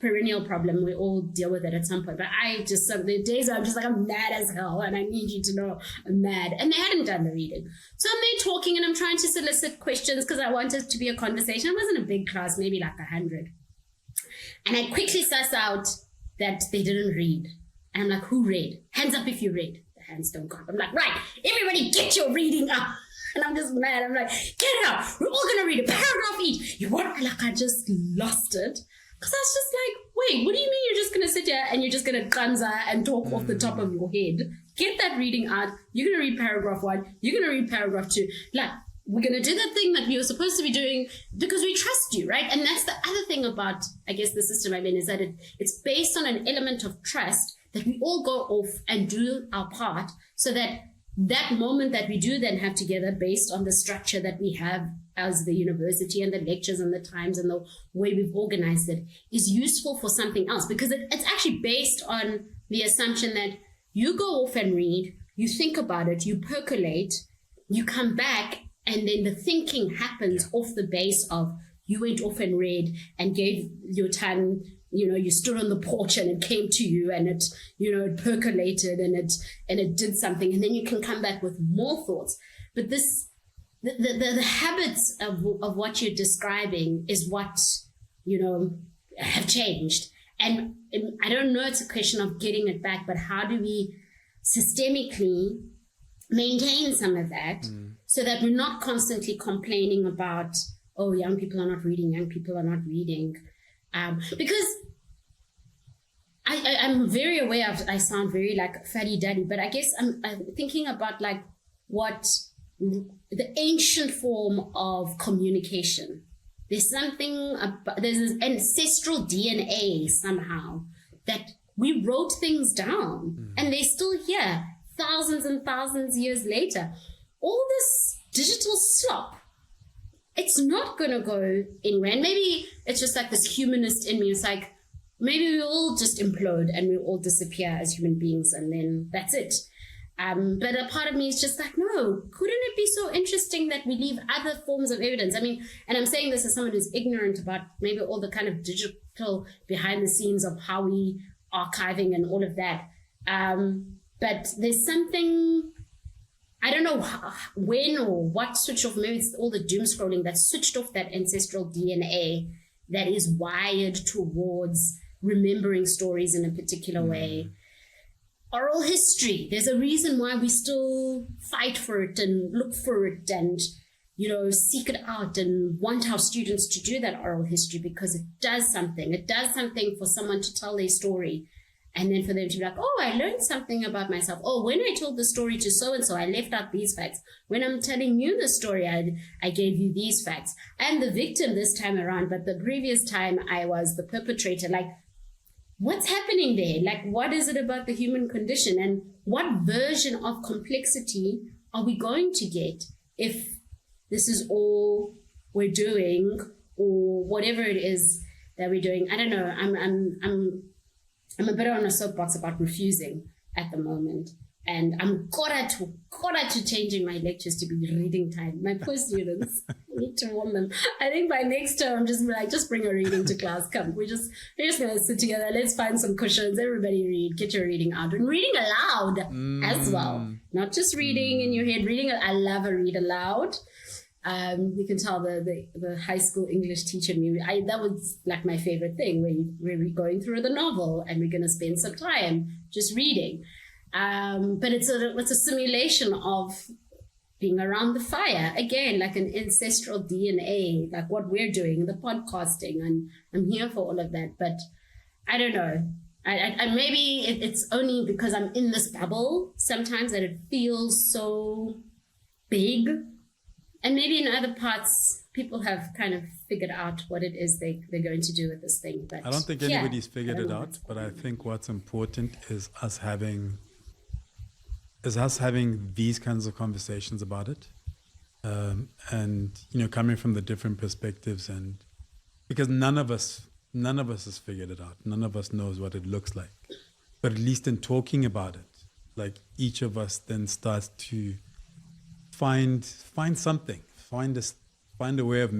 perennial problem. We all deal with it at some point. But the days I'm just like, I'm mad as hell and I need you to know I'm mad. And they hadn't done the reading. So I'm there talking and I'm trying to solicit questions because I wanted to be a conversation. It wasn't a big class, maybe like 100. And I quickly suss out that they didn't read. And I'm like, who read? Hands up if you read. The hands don't go up. I'm like, right, everybody get your reading up. And I'm just mad. I'm like, get it out. We're all going to read a paragraph each. You what? Like, I just lost it. Because I was just like, wait, what do you mean you're just going to sit here and you're just going to kanza and talk off the top of your head? Get that reading out. You're going to read paragraph 1. You're going to read paragraph 2. Like, we're going to do that thing that we were supposed to be doing because we trust you, right? And that's the other thing about, I guess, the system I'm in is that it's based on an element of trust that we all go off and do our part so that that moment that we do then have together based on the structure that we have as the university and the lectures and the times and the way we've organized it is useful for something else because it's actually based on the assumption that you go off and read, you think about it, you percolate, you come back, and then the thinking happens off the base of you went off and read and gave your time, you stood on the porch and it came to you and it, it percolated and it did something. And then you can come back with more thoughts. But the habits of what you're describing is what, have changed. And I don't know, it's a question of getting it back, but how do we systemically maintain some of that so that we're not constantly complaining about, oh, young people are not reading. Because I'm very aware of, I sound very like fuddy-duddy, but I guess I'm thinking about like what the ancient form of communication. There's something about, there's this ancestral DNA somehow that we wrote things down and they're still here thousands and thousands years later. All this digital slop, it's not going to go anywhere. And maybe it's just like this humanist in me. It's like, maybe we all just implode and we all disappear as human beings and then that's it. But a part of me is just like, no, couldn't it be so interesting that we leave other forms of evidence? I mean, and I'm saying this as someone who's ignorant about maybe all the kind of digital behind the scenes of how we archiving and all of that. But there's something, I don't know when or what switched off. Maybe it's all the doom scrolling that switched off that ancestral DNA that is wired towards remembering stories in a particular way. Oral history, there's a reason why we still fight for it and look for it and, seek it out and want our students to do that oral history because it does something. It does something for someone to tell their story. And then for them to be like, oh, I learned something about myself. Oh, when I told the story to so-and-so, I left out these facts. When I'm telling you the story, I gave you these facts. I'm the victim this time around, but the previous time I was the perpetrator. Like, what's happening there? Like, what is it about the human condition? And what version of complexity are we going to get if this is all we're doing or whatever it is that we're doing? I don't know. I'm a bit on a soapbox about refusing at the moment. And I'm got to changing my lectures to be reading time. My poor students, I need to warn them. I think by next term, I'm just like, just bring a reading to class. Come, we're just going to sit together. Let's find some cushions. Everybody read. Get your reading out. And reading aloud as well. Not just reading in your head. Reading, I love a read aloud. You can tell the high school English teacher in me, that was like my favorite thing, where we're going through the novel and we're going to spend some time just reading. But it's a simulation of being around the fire. Again, like an ancestral DNA, like what we're doing, the podcasting, and I'm here for all of that. But I don't know. I maybe it's only because I'm in this bubble sometimes that it feels so big. And maybe in other parts, people have kind of figured out what it is they're going to do with this thing. But I don't think anybody's figured it out, but I think what's important is us having these kinds of conversations about it. And, coming from the different perspectives, and because none of us has figured it out. None of us knows what it looks like. But at least in talking about it, like each of us then starts to find something, find find a way of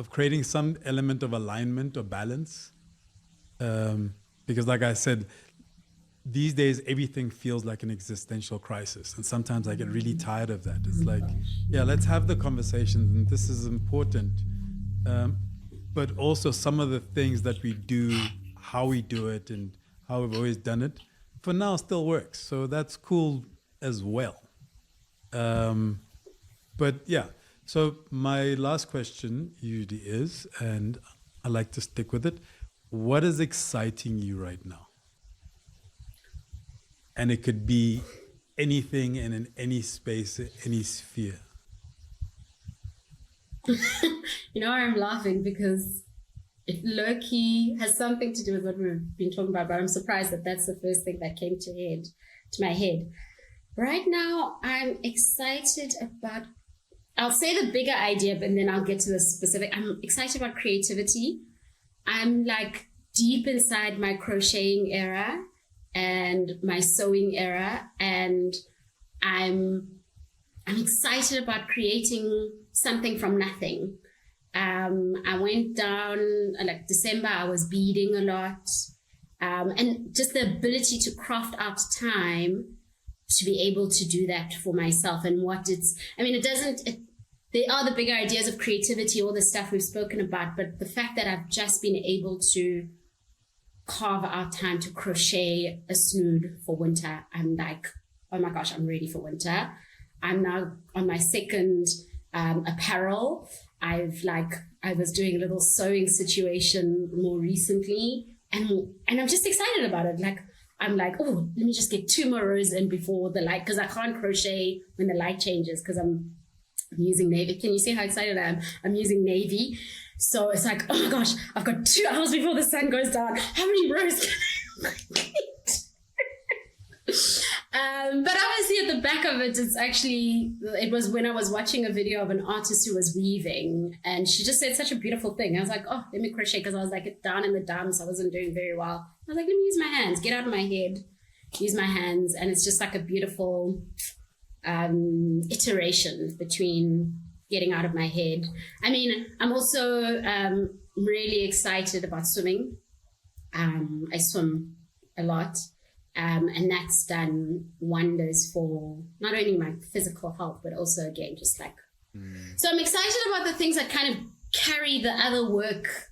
creating some element of alignment or balance. Because like I said, these days, everything feels like an existential crisis. And sometimes I get really tired of that. It's like, yeah, let's have the conversations, and this is important. But also some of the things that we do, how we do it, and how we've always done it, for now still works. So that's cool as well. But yeah, so my last question usually is, and I like to stick with it, what is exciting you right now? And it could be anything and in any space, any sphere. I'm laughing because it low-key has something to do with what we've been talking about, but I'm surprised that that's the first thing that came to my head. Right now, I'm excited about, I'll say the bigger idea, but then I'll get to the specific. I'm excited about creativity. I'm like deep inside my crocheting era and my sewing era, and I'm excited about creating something from nothing. I went down, like December, I was beading a lot, and just the ability to craft out time to be able to do that for myself. And they are the bigger ideas of creativity, all the stuff we've spoken about, but the fact that I've just been able to carve out time to crochet a snood for winter, I'm like, oh my gosh, I'm ready for winter. I'm now on my second apparel. I was doing a little sewing situation more recently, and I'm just excited about it. Like, I'm like, oh, let me just get 2 more rows in before the light, because I can't crochet when the light changes because I'm using navy. Can you see how excited I am? I'm using navy. So it's like, oh my gosh, I've got 2 hours before the sun goes down. How many rows can I complete? But obviously at the back of it, it was when I was watching a video of an artist who was weaving, and she just said such a beautiful thing. I was like, oh, let me crochet, because I was like down in the dumps. I wasn't doing very well. I was like, let me use my hands, get out of my head, use my hands. And it's just like a beautiful iteration between getting out of my head. I mean, I'm also really excited about swimming. I swim a lot. And that's done wonders for not only my physical health, but also, again, just like... So I'm excited about the things that kind of carry the other work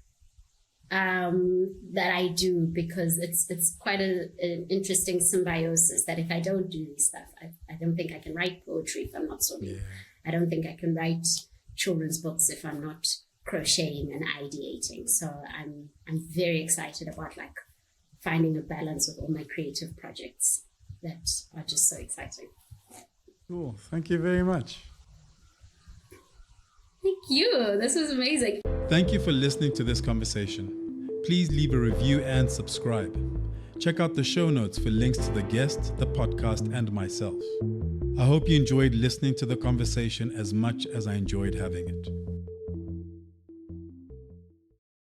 that I do, because it's quite an interesting symbiosis that if I don't do this stuff, I don't think I can write poetry if I'm not swimming. Yeah. I don't think I can write children's books if I'm not crocheting and ideating. So I'm very excited about like finding a balance with all my creative projects that are just so exciting. Cool. Thank you very much. Thank you. This was amazing. Thank you for listening to this conversation. Please leave a review and subscribe. Check out the show notes for links to the guest, the podcast, and myself. I hope you enjoyed listening to the conversation as much as I enjoyed having it.